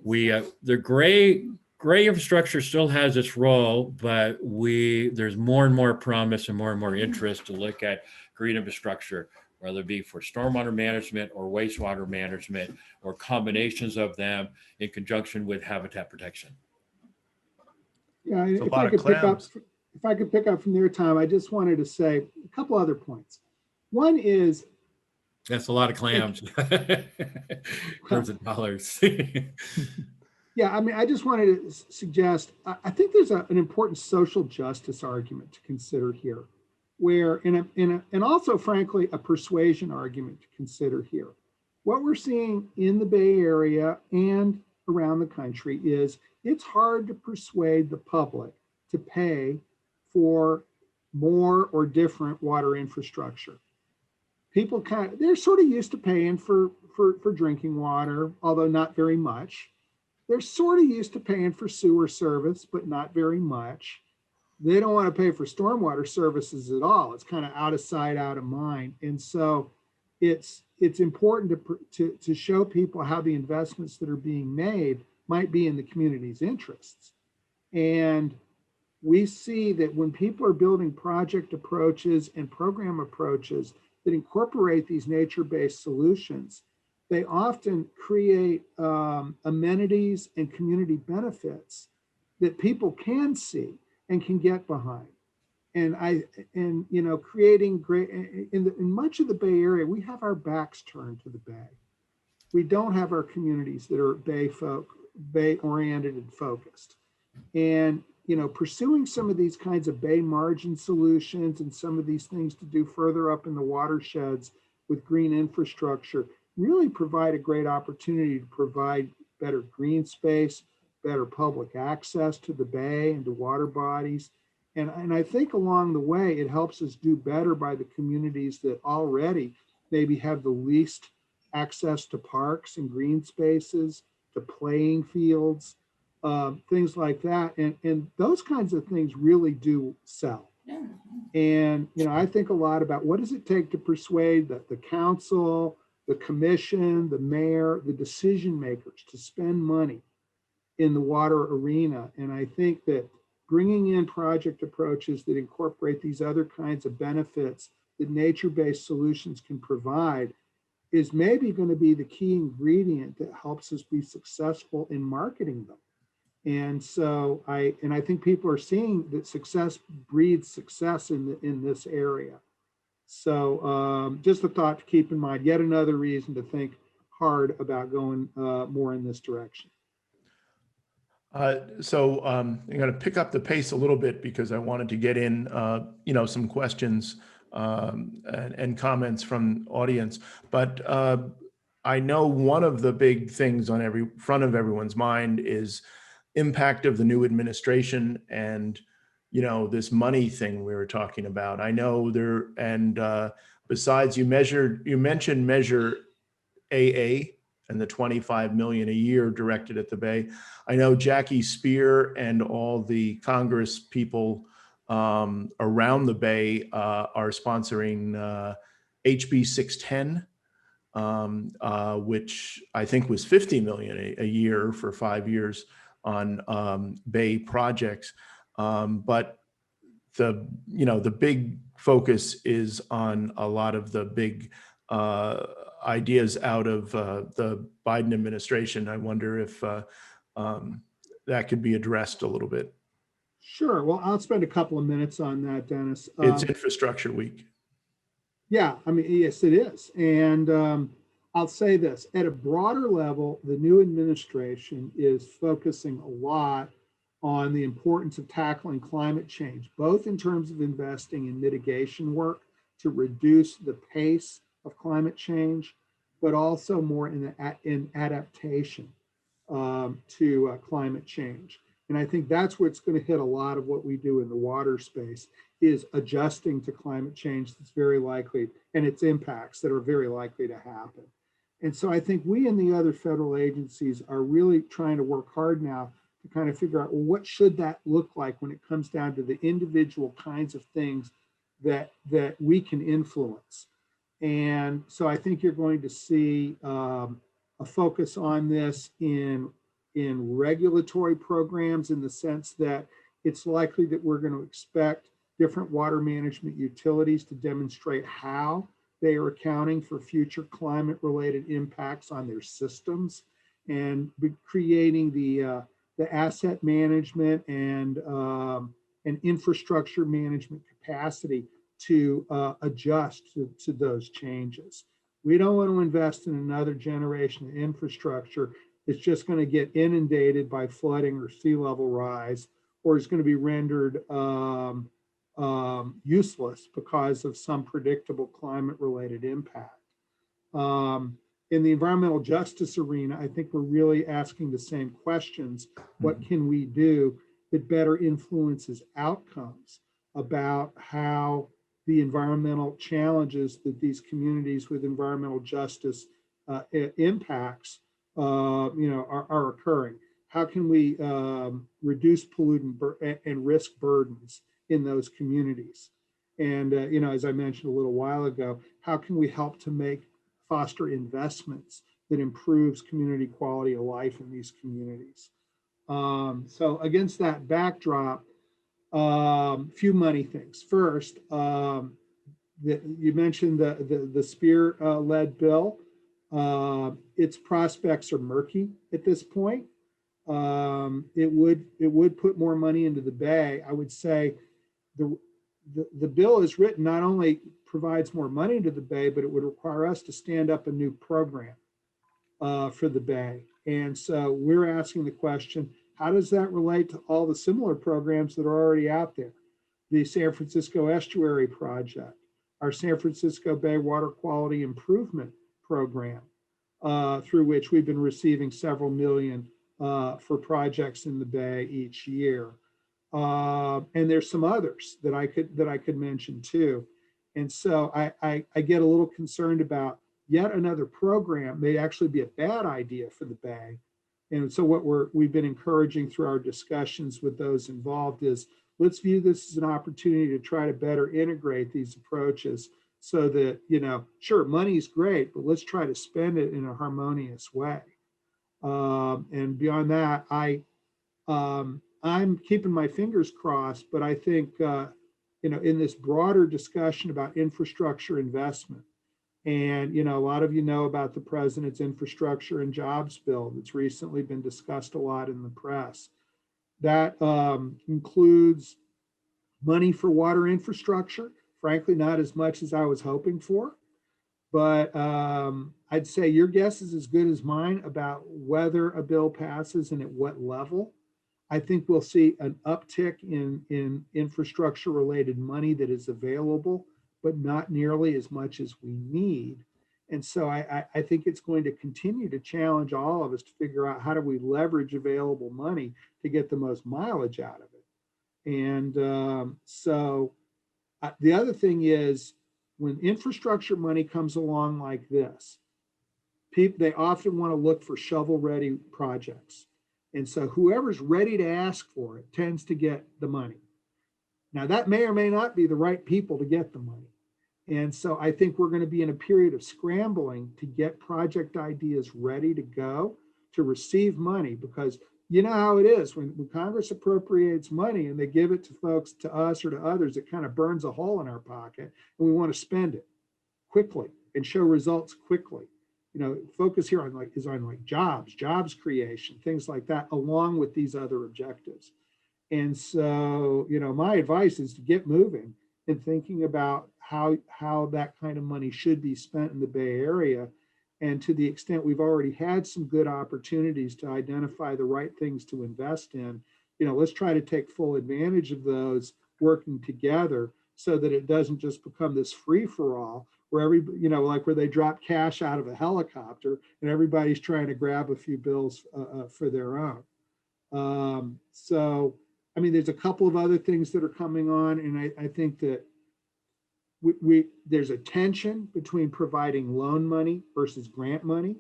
the gray infrastructure still has its role, but there's more and more promise and more interest to look at green infrastructure, whether it be for stormwater management or wastewater management or combinations of them in conjunction with habitat protection. Yeah, if I could pick up from their time, I just wanted to say a couple other points. One is, that's a lot of clams in terms of dollars. Yeah, I mean, I just wanted to suggest, I think there's an important social justice argument to consider here, where, and also, frankly, a persuasion argument to consider here. What we're seeing in the Bay Area and around the country is it's hard to persuade the public to pay for more or different water infrastructure. People they're sort of used to paying for drinking water, although not very much. They're sort of used to paying for sewer service, but not very much. They don't want to pay for stormwater services at all. It's kind of out of sight, out of mind. And so it's important to show people how the investments that are being made might be in the community's interests. And we see that when people are building project approaches and program approaches that incorporate these nature-based solutions, they often create amenities and community benefits that people can see and can get behind. And creating great, in much of the Bay Area, we have our backs turned to the Bay. We don't have our communities that are Bay oriented and focused. And pursuing some of these kinds of Bay margin solutions and some of these things to do further up in the watersheds with green infrastructure really provide a great opportunity to provide better green space, better public access to the Bay and to water bodies. And I think along the way, it helps us do better by the communities that already maybe have the least access to parks and green spaces, to playing fields, things like that. And those kinds of things really do sell. And, I think a lot about what does it take to persuade the council, the commission, the mayor, the decision makers to spend money in the water arena. And I think that bringing in project approaches that incorporate these other kinds of benefits that nature-based solutions can provide is maybe going to be the key ingredient that helps us be successful in marketing them. And so I think people are seeing that success breeds success in this area. So just a thought to keep in mind, yet another reason to think hard about going more in this direction. I'm going to pick up the pace a little bit because I wanted to get in, some questions and comments from audience. But I know one of the big things on every front of everyone's mind is impact of the new administration and, this money thing we were talking about. I know there, and besides, you mentioned Measure AA and the 25 million a year directed at the Bay. I know Jackie Spear and all the Congress people around the Bay are sponsoring HB 610, which I think was 50 million a year for 5 years on Bay projects. But the big focus is on a lot of the big ideas out of the Biden administration. I wonder if that could be addressed a little bit. Sure. Well, I'll spend a couple of minutes on that, Dennis. It's Infrastructure Week. Yeah, I mean, yes, it is. And I'll say this, at a broader level, the new administration is focusing a lot on the importance of tackling climate change, both in terms of investing in mitigation work to reduce the pace of climate change, but also more in adaptation to climate change. And I think that's what's going to hit a lot of what we do in the water space, is adjusting to climate change that's very likely, and its impacts that are very likely to happen. And so I think we and the other federal agencies are really trying to work hard now to kind of figure out, well, what should that look like when it comes down to the individual kinds of things that we can influence. And so I think you're going to see a focus on this in regulatory programs, in the sense that it's likely that we're going to expect different water management utilities to demonstrate how they are accounting for future climate-related impacts on their systems, and creating the asset management and infrastructure management capacity to adjust to those changes. We don't want to invest in another generation of infrastructure that's just going to get inundated by flooding or sea level rise, or is going to be rendered useless because of some predictable climate-related impact. In the environmental justice arena, I think we're really asking the same questions. What can we do that better influences outcomes about how the environmental challenges that these communities with environmental justice impacts are occurring? How can we reduce pollutant and risk burdens in those communities? And as I mentioned a little while ago, how can we help to foster investments that improves community quality of life in these communities? So against that backdrop, few money things. First, you mentioned the Spear-led bill. Its prospects are murky at this point. It would put more money into the Bay. I would say the bill is written, not only provides more money to the Bay, but it would require us to stand up a new program for the Bay. And so we're asking the question, how does that relate to all the similar programs that are already out there? The San Francisco Estuary Project, our San Francisco Bay Water Quality Improvement Program, through which we've been receiving several million for projects in the Bay each year. And there's some others that I could mention too. And so I get a little concerned about yet another program may actually be a bad idea for the Bay. And so what we've been encouraging through our discussions with those involved is, let's view this as an opportunity to try to better integrate these approaches, so that, sure, money's great, but let's try to spend it in a harmonious way. And beyond that, I'm keeping my fingers crossed, but I think, in this broader discussion about infrastructure investment, And, a lot of you know about the president's infrastructure and jobs bill that's recently been discussed a lot in the press. That includes money for water infrastructure, frankly, not as much as I was hoping for. But I'd say your guess is as good as mine about whether a bill passes and at what level. I think we'll see an uptick in infrastructure related money that is available, but not nearly as much as we need. And so I think it's going to continue to challenge all of us to figure out how do we leverage available money to get the most mileage out of it. And the other thing is, when infrastructure money comes along like this, they often want to look for shovel-ready projects. And so whoever's ready to ask for it tends to get the money. Now, that may or may not be the right people to get the money. And so I think we're going to be in a period of scrambling to get project ideas ready to go to receive money, because you know how it is when Congress appropriates money and they give it to folks, to us or to others, it kind of burns a hole in our pocket and we want to spend it quickly and show results quickly. Focus here on jobs creation, things like that, along with these other objectives. And so, my advice is to get moving and thinking about how that kind of money should be spent in the Bay Area. And to the extent we've already had some good opportunities to identify the right things to invest in, let's try to take full advantage of those, working together, so that it doesn't just become this free for all where like where they drop cash out of a helicopter and everybody's trying to grab a few bills for their own. So, there's a couple of other things that are coming on, and I think that there's a tension between providing loan money versus grant money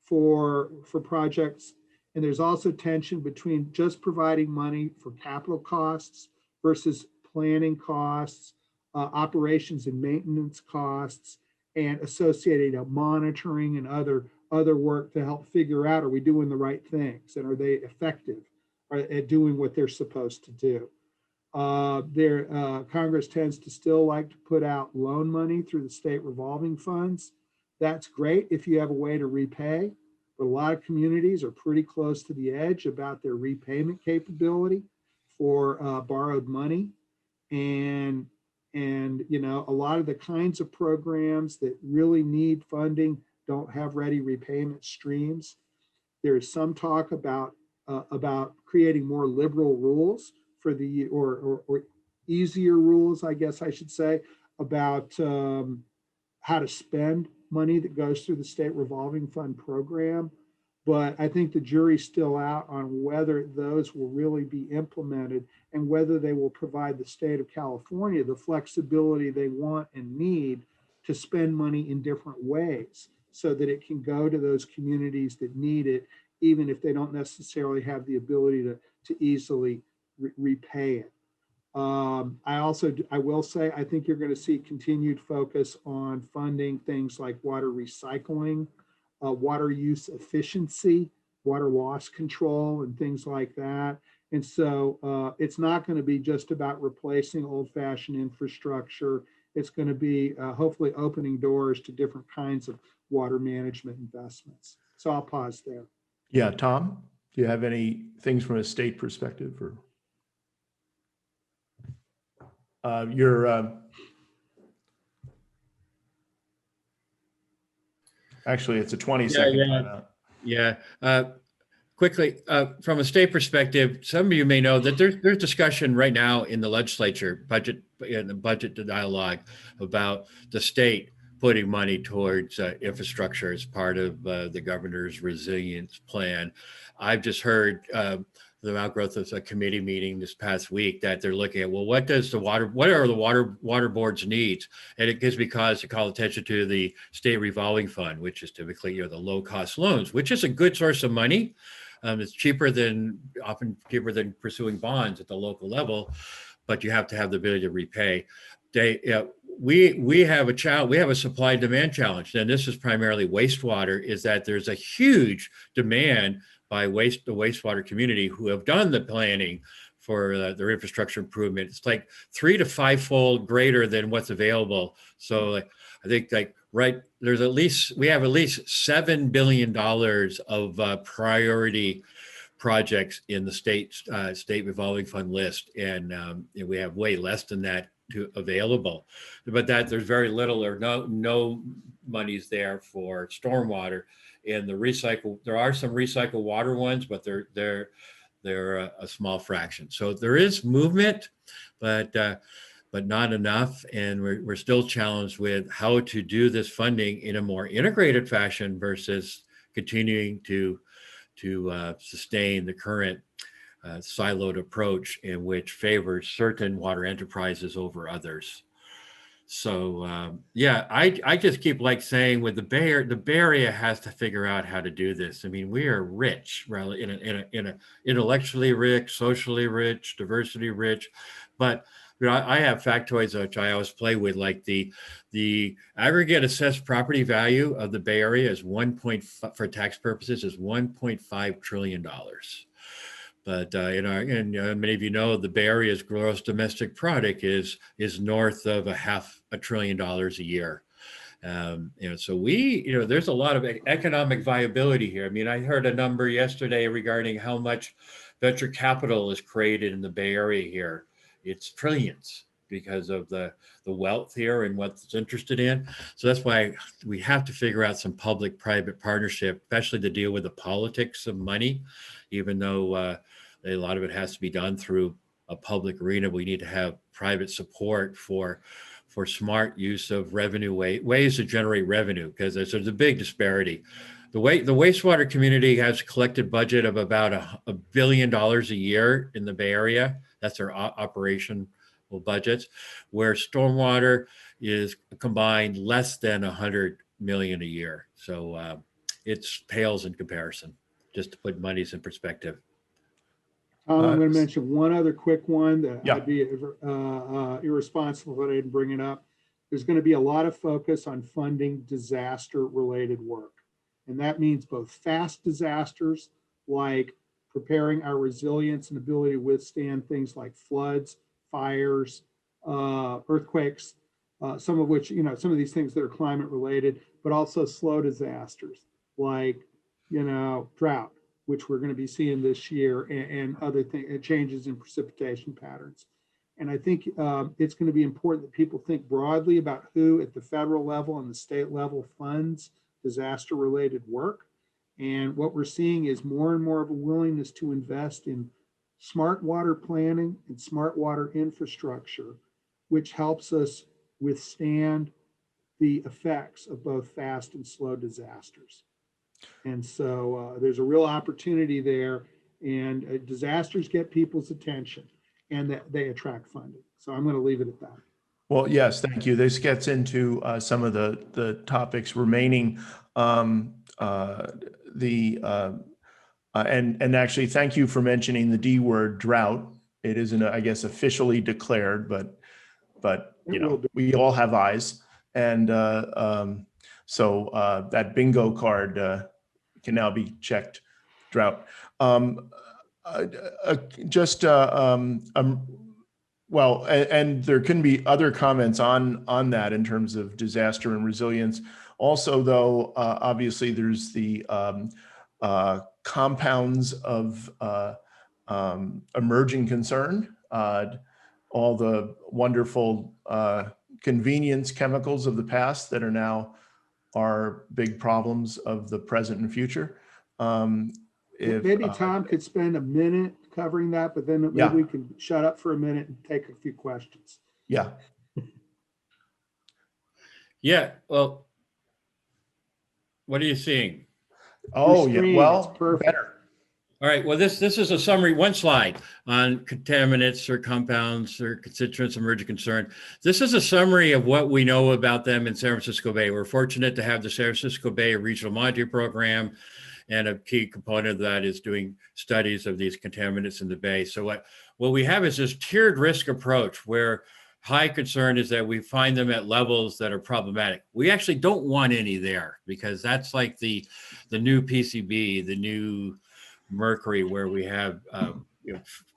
for projects. And there's also tension between just providing money for capital costs versus planning costs, operations and maintenance costs, and associated monitoring and other work to help figure out, are we doing the right things and are they effective at doing what they're supposed to do? Congress tends to still like to put out loan money through the state revolving funds. That's great if you have a way to repay, but a lot of communities are pretty close to the edge about their repayment capability for borrowed money. And a lot of the kinds of programs that really need funding don't have ready repayment streams. There's some talk about creating more liberal rules for or easier rules, I guess I should say, about how to spend money that goes through the state revolving fund program. But I think the jury's still out on whether those will really be implemented and whether they will provide the state of California the flexibility they want and need to spend money in different ways so that it can go to those communities that need it, even if they don't necessarily have the ability to easily repay it. I will say, I think you're going to see continued focus on funding things like water recycling, water use efficiency, water loss control, and things like that. And so it's not going to be just about replacing old-fashioned infrastructure. It's going to be hopefully opening doors to different kinds of water management investments. So I'll pause there. Yeah, Tom, do you have any things from a state perspective, or actually it's a 20-second timeout. Yeah. Quickly, from a state perspective, some of you may know that there's discussion right now in the legislature in the budget dialogue about the state putting money towards infrastructure as part of the governor's resilience plan. I've just heard the outgrowth of a committee meeting this past week that they're looking at, well, what are the water board's needs? And it gives me cause to call attention to the state revolving fund, which is typically the low cost loans, which is a good source of money. It's often cheaper than pursuing bonds at the local level, but you have to have the ability to repay. We have a supply and demand challenge, and this is primarily wastewater, is that there's a huge demand by the wastewater community who have done the planning for their infrastructure improvement. It's like 3 to 5-fold greater than what's available. So I think right, we have at least $7 billion of priority projects in the state revolving fund list, and we have way less than that available. But that there's very little or no monies there for stormwater. And there are some recycled water ones, but they're a small fraction. So there is movement, but not enough. And we're still challenged with how to do this funding in a more integrated fashion versus continuing to sustain the current siloed approach in which favors certain water enterprises over others. So yeah, I just keep saying with the Bay Area has to figure out how to do this. I mean, we are rich, really, in a intellectually rich, socially rich, diversity rich, but I have factoids which I always play with, like the aggregate assessed property value of the Bay Area is for tax purposes is $1.5 trillion. But many of you know the Bay Area's gross domestic product is north of $500 billion a year. So there's a lot of economic viability here. I mean, I heard a number yesterday regarding how much venture capital is created in the Bay Area here. It's trillions because of the wealth here and what's interested in. So that's why we have to figure out some public-private partnership, especially to deal with the politics of money, even though a lot of it has to be done through a public arena. We need to have private support for smart use of revenue ways to generate revenue, because there's a big disparity. The wastewater community has a collected budget of about $1 billion a year in the Bay Area. That's their operational budgets, where stormwater is combined less than 100 million a year. So it pales in comparison, just to put monies in perspective. Tom, I'm going to mention one other quick one that Yeah. I'd be irresponsible if I didn't bring it up. There's going to be a lot of focus on funding disaster-related work. And that means both fast disasters, like preparing our resilience and ability to withstand things like floods, fires, earthquakes, some of which, some of these things that are climate related, but also slow disasters like, drought, which we're going to be seeing this year, and other things, changes in precipitation patterns. And I think it's going to be important that people think broadly about who at the federal level and the state level funds disaster-related work. And what we're seeing is more and more of a willingness to invest in smart water planning and smart water infrastructure, which helps us withstand the effects of both fast and slow disasters. And so there's a real opportunity there, and disasters get people's attention and that they attract funding. So I'm going to leave it at that. Well, yes, thank you. This gets into some of the topics remaining. And actually, thank you for mentioning the D word, drought. It isn't, I guess, officially declared, but we all have eyes, and so that bingo card can now be checked. Drought. Well, and there can be other comments on that in terms of disaster and resilience. Also, though, obviously there's the compounds of emerging concern, all the wonderful convenience chemicals of the past that are now our big problems of the present and future. Maybe Tom could spend a minute covering that, but then maybe we can shut up for a minute and take a few questions. Yeah. Yeah. Well, what are you seeing? Oh, yeah. Well, better. All right. Well, this is a summary, one slide on contaminants or compounds or constituents of emerging concern. This is a summary of what we know about them in San Francisco Bay. We're fortunate to have the San Francisco Bay Regional Monitoring Program, and a key component of that is doing studies of these contaminants in the Bay. So what we have is this tiered risk approach, where high concern is that we find them at levels that are problematic. We actually don't want any there, because that's like the new PCB, the new mercury, where we have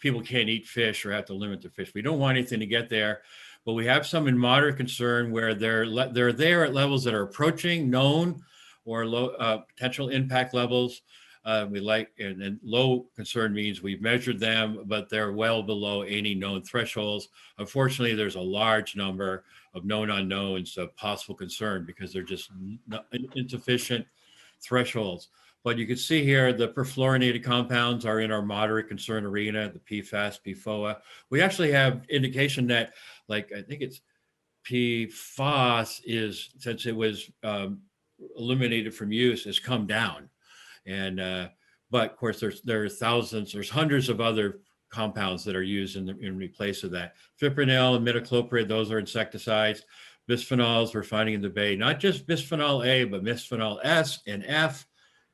people can't eat fish or have to limit the fish. We don't want anything to get there. but we have some in moderate concern where they're there at levels that are approaching known or low potential impact levels. And low concern means we've measured them, but they're well below any known thresholds. Unfortunately, there's a large number of known unknowns of possible concern because they're just insufficient thresholds. But you can see here the perfluorinated compounds are in our moderate concern arena, the PFAS, PFOA. We actually have indication that, like, I think it's PFAS is, since it was eliminated from use, has come down. And but of course, there are thousands, there's hundreds of other compounds that are used in place of that. Fipronil and imidacloprid, those are insecticides. Bisphenols we're finding in the bay, not just bisphenol A, but bisphenol S and F.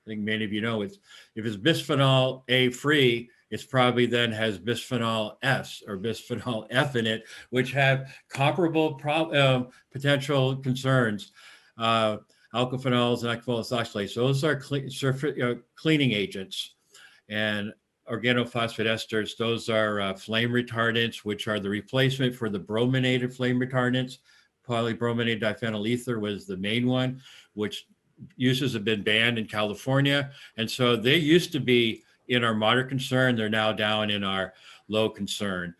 I think many of you know if it's bisphenol A free, it's probably then has bisphenol S or bisphenol F in it, which have comparable potential concerns. Alkylphenols and alkyl oxalates, those are cleaning agents. And organophosphate esters, those are flame retardants, which are the replacement for the brominated flame retardants. Polybrominated diphenyl ether was the main one, which uses have been banned in California. And so they used to be in our moderate concern. They're now down in our low concern.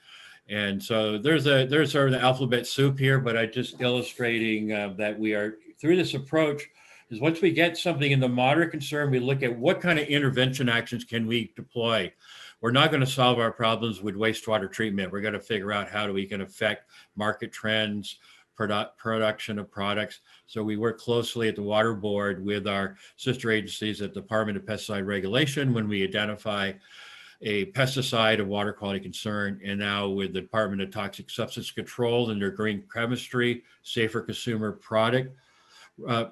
And so there's sort of the alphabet soup here, but I'm just illustrating that we are, through this approach, is once we get something in the moderate concern, we look at what kind of intervention actions can we deploy. We're not going to solve our problems with wastewater treatment. We're going to figure out how we can affect market trends, production of products. So we work closely at the Water Board with our sister agencies at the Department of Pesticide Regulation when we identify a pesticide of water quality concern, and now with the Department of Toxic Substance Control and their green chemistry, safer consumer product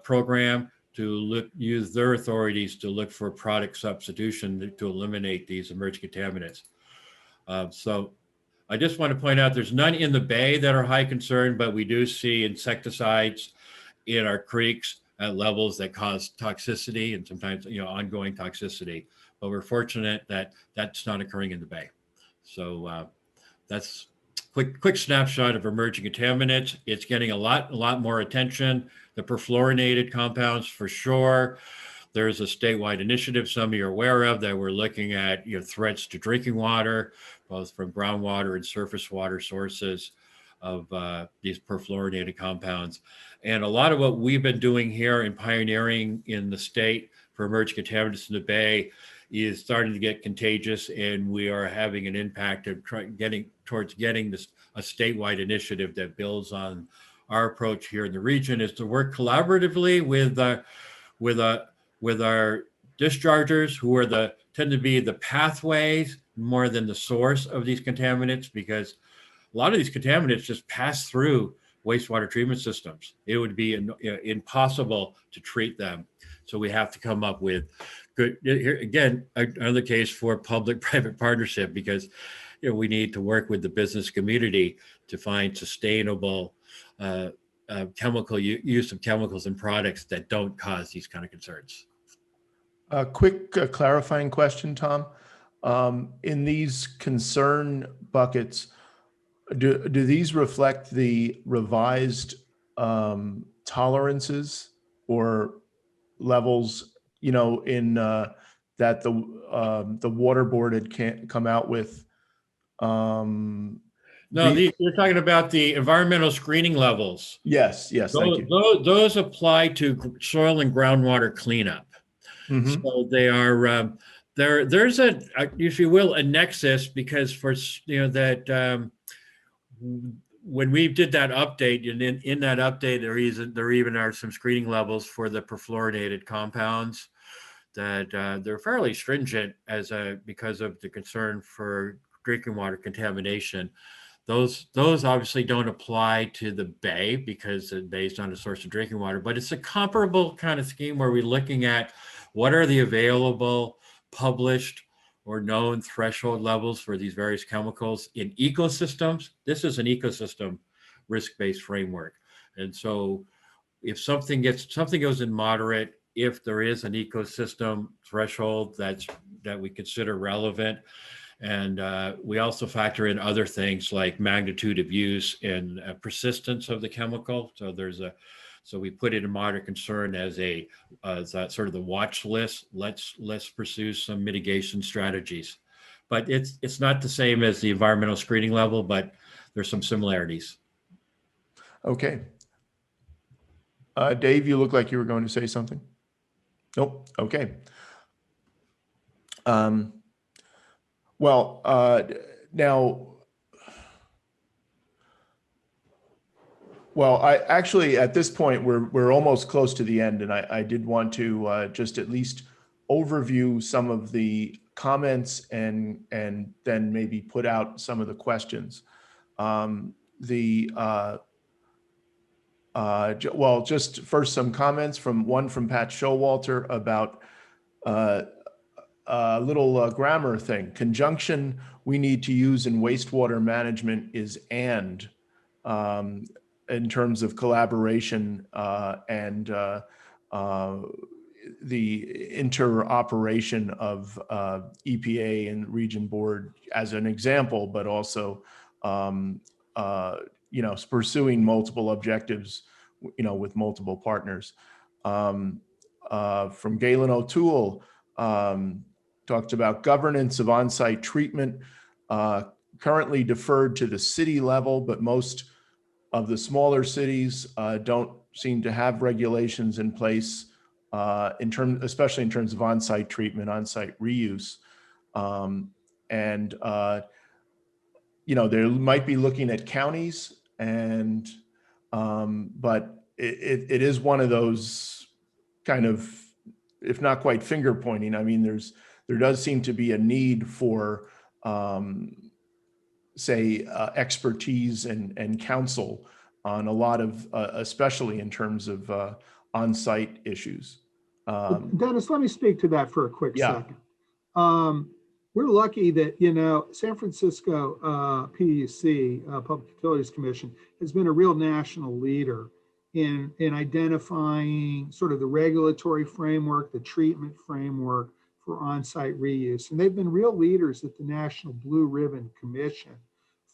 program to use their authorities to look for product substitution to eliminate these emerging contaminants. So I just want to point out there's none in the bay that are high concern, but we do see insecticides in our creeks at levels that cause toxicity and sometimes ongoing toxicity. But we're fortunate that that's not occurring in the bay. So that's quick snapshot of emerging contaminants. It's getting a lot more attention. The perfluorinated compounds, for sure. There's a statewide initiative some of you are aware of that we're looking at threats to drinking water, both from groundwater and surface water sources of these perfluorinated compounds. And a lot of what we've been doing here in pioneering in the state for emerging contaminants in the bay is starting to get contagious, and we are having an impact of getting this a statewide initiative that builds on our approach here in the region, is to work collaboratively with our dischargers, who tend to be the pathways more than the source of these contaminants, because a lot of these contaminants just pass through wastewater treatment systems. It would be impossible to treat them. So we have to come up with good, here again, another case for public-private partnership, because we need to work with the business community to find sustainable chemical use of chemicals and products that don't cause these kind of concerns. A quick clarifying question, Tom. In these concern buckets, do these reflect the revised tolerances or levels, in that the Water Board had come out with? No, you're talking about the environmental screening levels. Yes, thank you. Those apply to soil and groundwater cleanup. Mm-hmm. So they are there's a, if you will, a nexus, because for that when we did that update, and in that update there even are some screening levels for the perfluorinated compounds that they're fairly stringent because of the concern for drinking water contamination. Those obviously don't apply to the bay because it's based on a source of drinking water, but it's a comparable kind of scheme where we're looking at what are the available, published, or known threshold levels for these various chemicals in ecosystems. This is an ecosystem risk-based framework. And so if something goes in moderate, if there is an ecosystem threshold that we consider relevant, And we also factor in other things like magnitude of use and persistence of the chemical. So we put it in moderate concern as that sort of the watch list. Let's pursue some mitigation strategies, but it's not the same as the environmental screening level, but there's some similarities. Okay. Dave, you look like you were going to say something. Nope. Okay. Well, now, well, I actually at this point we're almost close to the end, and I did want to just at least overview some of the comments and then maybe put out some of the questions. Well, just first some comments from Pat Showalter about a little grammar thing. Conjunction we need to use in wastewater management is and, in terms of collaboration and the interoperation of EPA and Region Board as an example, but also pursuing multiple objectives, with multiple partners. From Galen O'Toole, talked about governance of on-site treatment, currently deferred to the city level, but most of the smaller cities don't seem to have regulations in place, especially in terms of on-site treatment, on-site reuse. They might be looking at counties, but it is one of those kind of, if not quite finger pointing. I mean, there does seem to be a need for, expertise and counsel on a lot of, especially in terms of on-site issues. Dennis, let me speak to that for a quick second. We're lucky that, San Francisco PUC, Public Utilities Commission, has been a real national leader in identifying sort of the regulatory framework, the treatment framework for on-site reuse. And they've been real leaders at the National Blue Ribbon Commission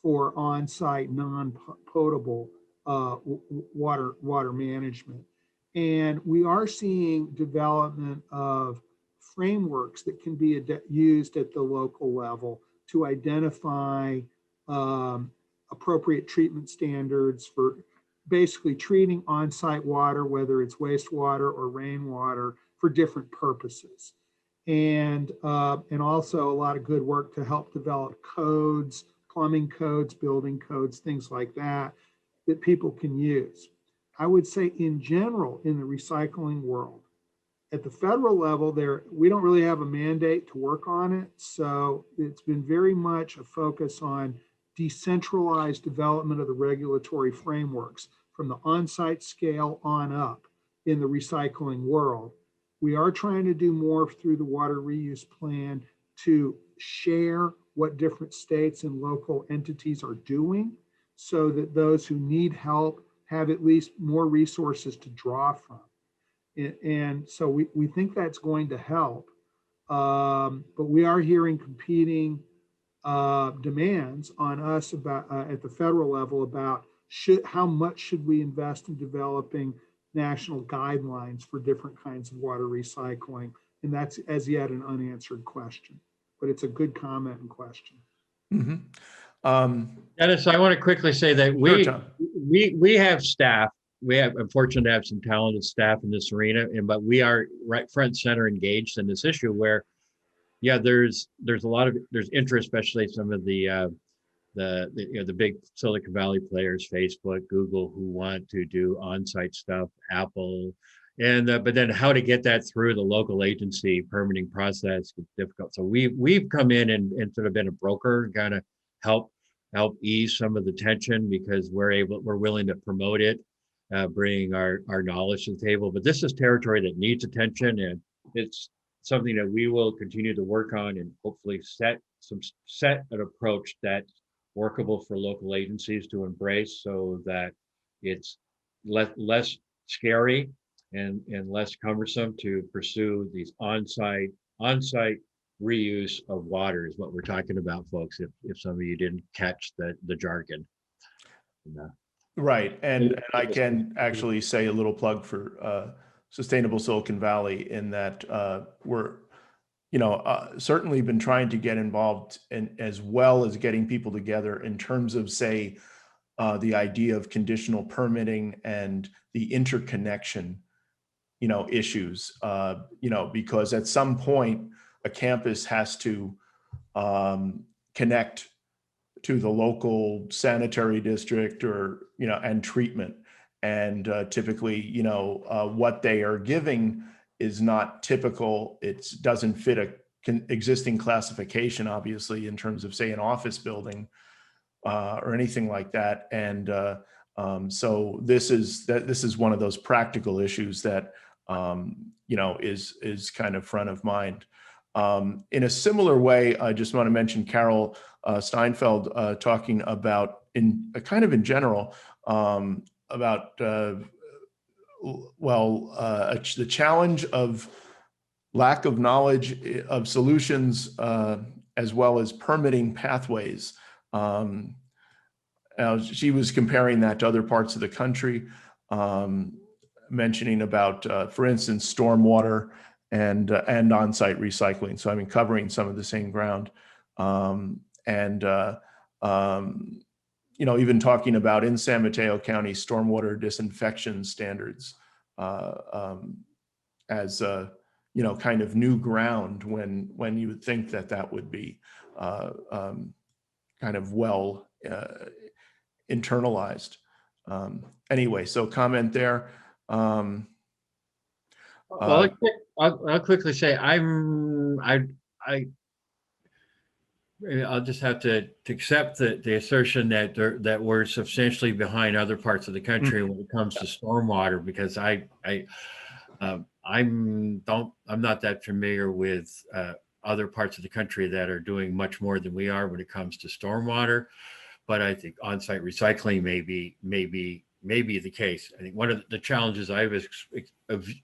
for on-site non-potable water management. And we are seeing development of frameworks that can be used at the local level to identify appropriate treatment standards for basically treating on-site water, whether it's wastewater or rainwater, for different purposes. And also a lot of good work to help develop codes, plumbing codes, building codes, things like that people can use. I would say in general, in the recycling world, at the federal level, we don't really have a mandate to work on it. So it's been very much a focus on decentralized development of the regulatory frameworks from the on-site scale on up in the recycling world. We are trying to do more through the water reuse plan to share what different states and local entities are doing so that those who need help have at least more resources to draw from. And so we think that's going to help, but we are hearing competing demands on us about at the federal level about how much should we invest in developing national guidelines for different kinds of water recycling, and that's as yet an unanswered question, but it's a good comment and question. Mm-hmm. Dennis, I want to quickly say that we have staff. I'm fortunate to have some talented staff in this arena, but we are right front and center engaged in this issue where, there's interest, especially some of the big Silicon Valley players, Facebook, Google, who want to do on-site stuff, Apple, and but then how to get that through the local agency permitting process is difficult. So we've come in and sort of been a broker, kind of help ease some of the tension because we're willing to promote it, bring our knowledge to the table. But this is territory that needs attention, and it's something that we will continue to work on and hopefully set an approach that's workable for local agencies to embrace so that it's less scary and less cumbersome to pursue these on-site reuse of water is what we're talking about, folks, if some of you didn't catch the jargon. Right. And I can actually say a little plug for Sustainable Silicon Valley in that we're, certainly been trying to get involved in, as well as getting people together in terms of, say, the idea of conditional permitting and the interconnection, issues, because at some point a campus has to connect to the local sanitary district or, and treatment. And typically, what they are giving is not typical. It doesn't fit a existing classification, obviously, in terms of, say, an office building or anything like that. And so this is one of those practical issues that, is kind of front of mind. In a similar way, I just want to mention Carol Steinfeld talking about in general about the challenge of lack of knowledge of solutions as well as permitting pathways. She was comparing that to other parts of the country, mentioning about, for instance, stormwater and on-site recycling. So covering some of the same ground, even talking about in San Mateo County stormwater disinfection standards as kind of new ground when you would think that would be kind of well internalized. Anyway, so comment there. Well, I'll quickly say I'll just have to accept the assertion that we're substantially behind other parts of the country when it comes to stormwater, because I'm not that familiar with other parts of the country that are doing much more than we are when it comes to stormwater. But I think on-site recycling may be the case. I think one of the challenges I've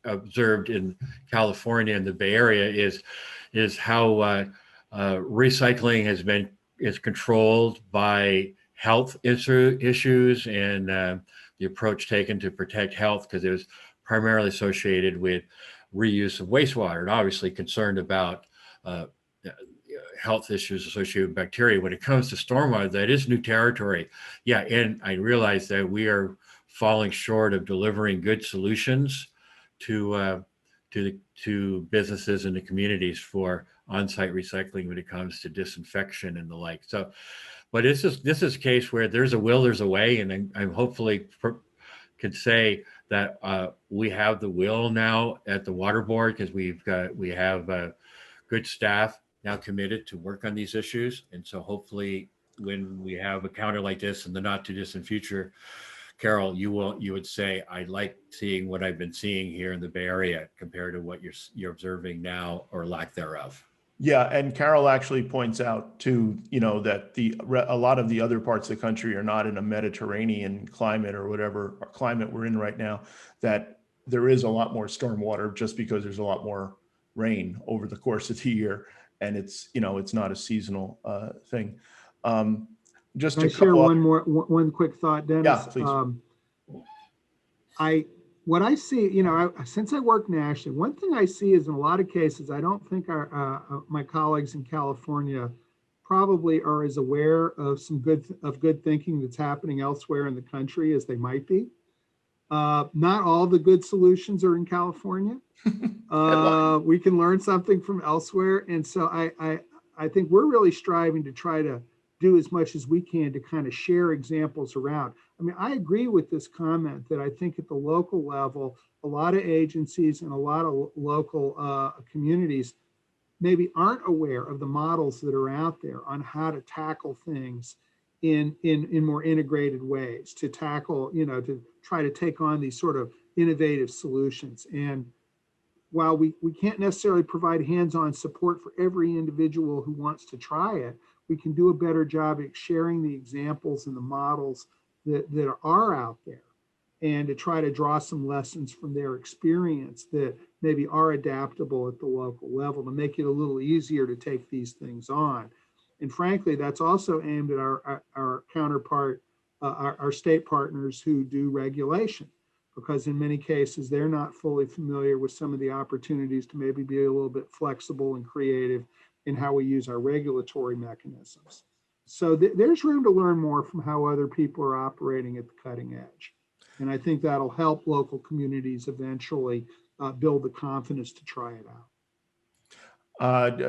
observed in California and the Bay Area is how recycling is controlled by health issues and the approach taken to protect health, because it was primarily associated with reuse of wastewater, and obviously concerned about health issues associated with bacteria. When it comes to stormwater, that is new territory. Yeah, and I realize that we are falling short of delivering good solutions to businesses and the communities for on-site recycling when it comes to disinfection and the like. So, but this is a case where there's a will, there's a way, and I'm hopefully could say that we have the will now at the water board, because we have good staff now committed to work on these issues. And so hopefully when we have a counter like this in the not too distant future, Carol, you would say, I like seeing what I've been seeing here in the Bay Area compared to what you're observing now, or lack thereof. Yeah, and Carol actually points out too, that a lot of the other parts of the country are not in a Mediterranean climate or whatever climate we're in right now, that there is a lot more stormwater just because there's a lot more rain over the course of the year, and it's not a seasonal thing. Just Can I share one quick thought, Dennis? Yeah, please. What I see, since I work nationally, one thing I see is in a lot of cases, I don't think my colleagues in California probably are as aware of good thinking that's happening elsewhere in the country as they might be. Not all the good solutions are in California. We can learn something from elsewhere, and so I think we're really striving to try to do as much as we can to kind of share examples around. I mean, I agree with this comment that I think at the local level, a lot of agencies and a lot of local communities maybe aren't aware of the models that are out there on how to tackle things in more integrated ways, to tackle, to try to take on these sort of innovative solutions. And while we can't necessarily provide hands-on support for every individual who wants to try it, we can do a better job at sharing the examples and the models that are out there. and to try to draw some lessons from their experience that maybe are adaptable at the local level to make it a little easier to take these things on. And frankly, that's also aimed at our counterpart, our state partners who do regulation, because in many cases, they're not fully familiar with some of the opportunities to maybe be a little bit flexible and creative in how we use our regulatory mechanisms. So there's room to learn more from how other people are operating at the cutting edge. And I think that'll help local communities eventually build the confidence to try it out.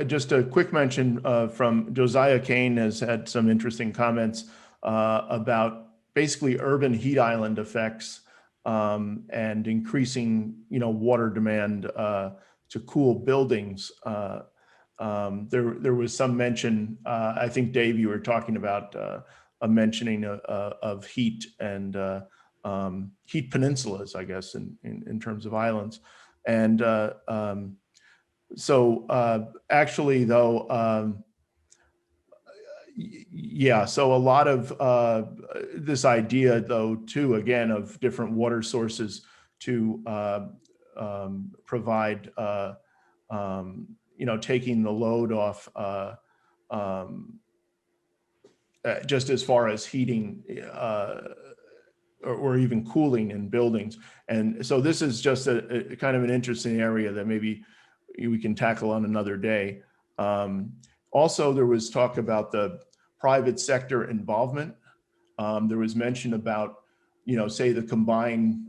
Just a quick mention from Josiah Kane has had some interesting comments about basically urban heat island effects and increasing, water demand to cool buildings. There was some mention, I think, Dave, you were talking about a mentioning of heat and heat peninsulas, I guess, in terms of islands. And so actually, though, yeah, so a lot of this idea, though, too, again, of different water sources to provide, taking the load off just as far as heating or even cooling in buildings. And so this is just a kind of an interesting area that maybe we can tackle on another day. Also, there was talk about the private sector involvement. There was mention about, say the combined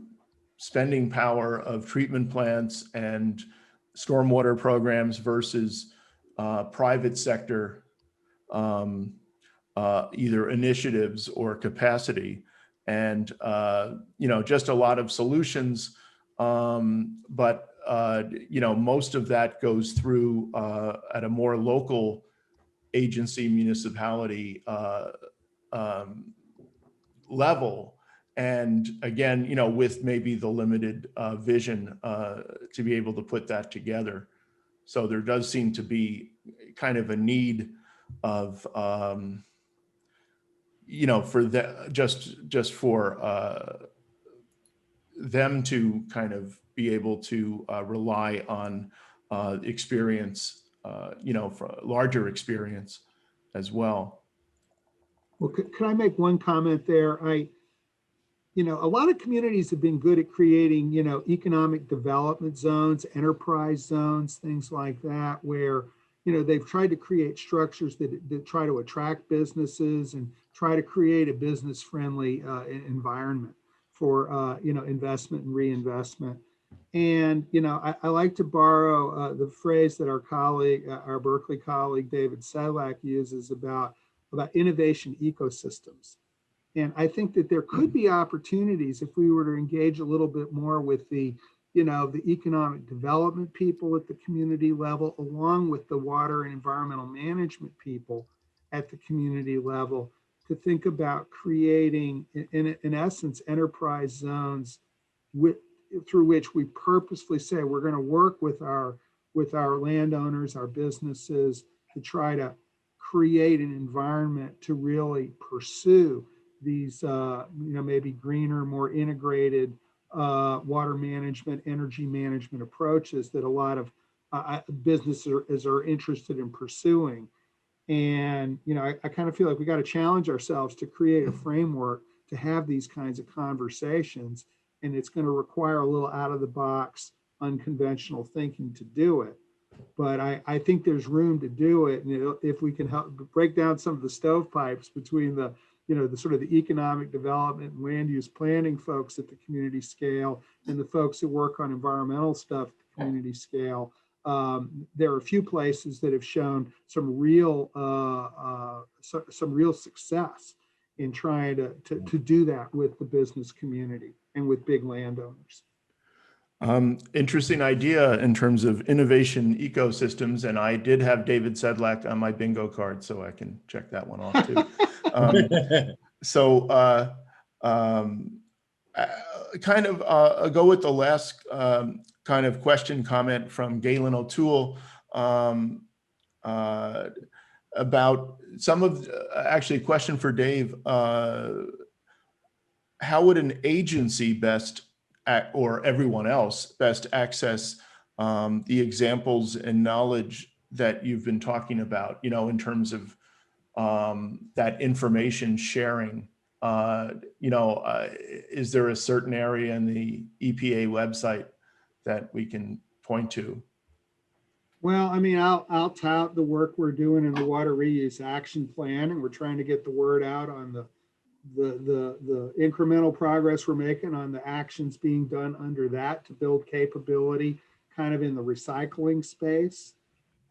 spending power of treatment plants and stormwater programs versus private sector either initiatives or capacity. And, just a lot of solutions. But, most of that goes through at a more local agency, municipality level. And again, with maybe the limited vision to be able to put that together. So there does seem to be kind of a need of, for the, just for them to kind of be able to rely on experience, for larger experience as well. Well, could I make one comment there? A lot of communities have been good at creating, economic development zones, enterprise zones, things like that, where, they've tried to create structures that try to attract businesses and try to create a business-friendly environment for, investment and reinvestment. And, I like to borrow the phrase that our colleague, our Berkeley colleague, David Sedlak uses about innovation ecosystems. And I think that there could be opportunities if we were to engage a little bit more with the economic development people at the community level, along with the water and environmental management people at the community level, to think about creating, in essence, enterprise zones through which we purposefully say we're going to work with our landowners, our businesses, to try to create an environment to really pursue these, maybe greener, more integrated water management, energy management approaches that a lot of businesses are interested in pursuing. And, I kind of feel like we got to challenge ourselves to create a framework to have these kinds of conversations. And it's going to require a little out of the box, unconventional thinking to do it. But I think there's room to do it. And if we can help break down some of the stovepipes between the sort of the economic development and land use planning folks at the community scale and the folks that work on environmental stuff at the community scale, there are a few places that have shown some real success in trying to do that with the business community and with big landowners. Interesting idea in terms of innovation ecosystems. And I did have David Sedlak on my bingo card, so I can check that one off too. Kind of go with the last kind of question comment from Galen O'Toole about some of, actually a question for Dave, how would an agency best, or everyone else best access the examples and knowledge that you've been talking about, in terms of that information sharing? Is there a certain area in the EPA website that we can point to? Well, I mean, I'll tout the work we're doing in the water reuse action plan, and we're trying to get the word out on the incremental progress we're making on the actions being done under that to build capability kind of in the recycling space.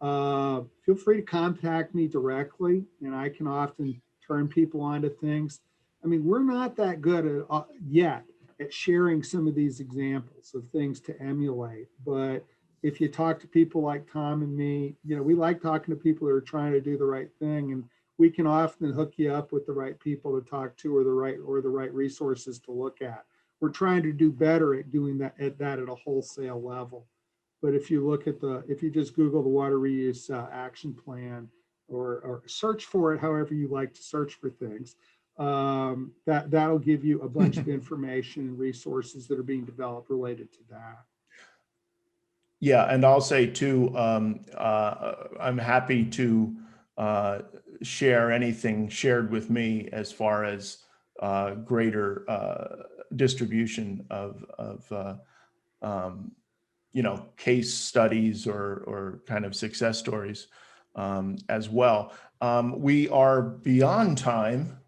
Feel free to contact me directly, and I can often turn people onto things. I mean, we're not that good yet at sharing some of these examples of things to emulate, but if you talk to people like Tom and me, we like talking to people that are trying to do the right thing, and we can often hook you up with the right people to talk to, or the right resources to look at. We're trying to do better at doing that at a wholesale level. But if you look at if you just Google the water reuse action plan, or search for it, however you like to search for things, that'll give you a bunch of information and resources that are being developed related to that. Yeah, and I'll say too, I'm happy to share anything shared with me as far as greater distribution of case studies or kind of success stories as well. We are beyond time.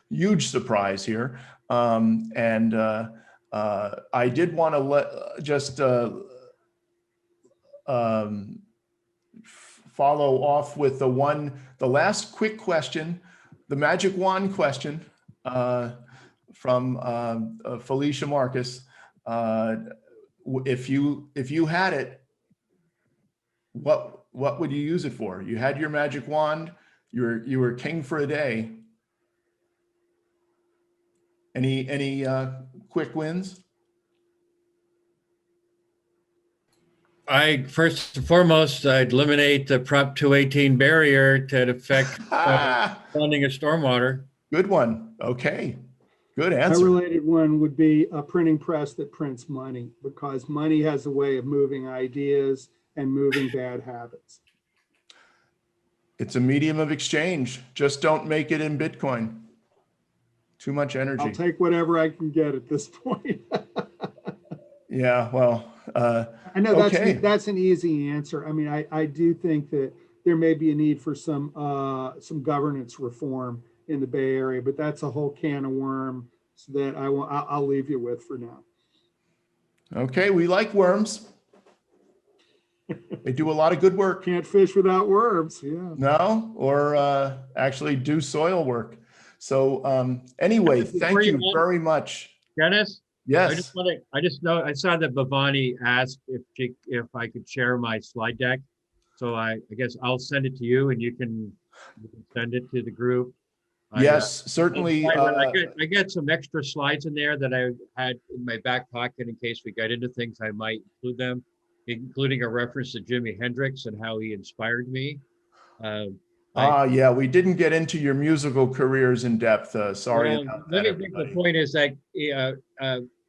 Huge surprise here, and I did want to follow off with the last quick question, the magic wand question from Felicia Marcus. If you had it, what would you use it for? You had your magic wand. You were king for a day. Any quick wins? First and foremost, I'd eliminate the Prop 218 barrier to affect funding of stormwater. Good one. Okay. Good answer. A related one would be a printing press that prints money, because money has a way of moving ideas and moving bad habits. It's a medium of exchange. Just don't make it in Bitcoin. Too much energy. I'll take whatever I can get at this point. Yeah, well, I know that's an easy answer. I mean, I do think that there may be a need for some governance reform in the Bay Area, but that's a whole can of worms that I'll leave you with for now. Okay, we like worms. They do a lot of good work. Can't fish without worms. Yeah. No, or actually do soil work. So anyway, thank you very much, Dennis. Yes. I saw that Bhavani asked if I could share my slide deck. So I guess I'll send it to you, and you can send it to the group. Yes, certainly. I get some extra slides in there that I had in my back pocket in case we got into things. I might include them, including a reference to Jimi Hendrix and how he inspired me. Yeah, we didn't get into your musical careers in depth. Sorry about that. The point is that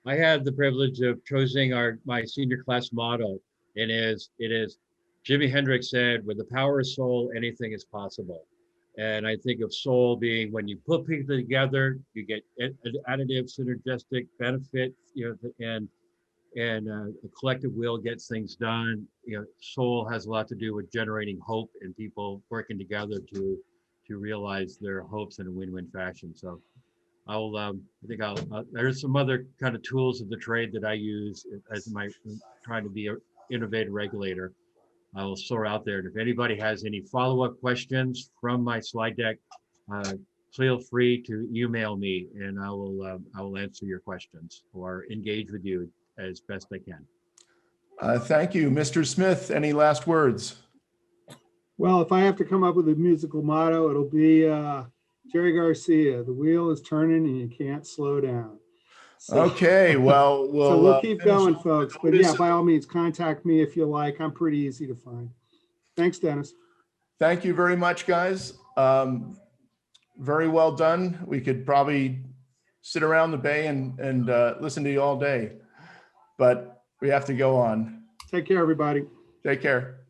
I had the privilege of choosing my senior class motto. It is Jimi Hendrix said, "With the power of soul, anything is possible." And I think of soul being when you put people together, you get additive, synergistic benefit, and a collective will gets things done. Soul has a lot to do with generating hope and people working together to realize their hopes in a win-win fashion. So there's some other kind of tools of the trade that I use as trying to be an innovative regulator. I will throw out there. And if anybody has any follow-up questions from my slide deck, feel free to email me, and I will answer your questions or engage with you as best I can. Thank you. Mr. Smith, any last words? Well, if I have to come up with a musical motto, it'll be Jerry Garcia, "The wheel is turning and you can't slow down." So, okay, well, we'll keep going, folks. But yeah, by all means, contact me if you like. I'm pretty easy to find. Thanks, Dennis. Thank you very much, guys. Very well done. We could probably sit around the bay and listen to you all day, but we have to go on. Take care, everybody. Take care.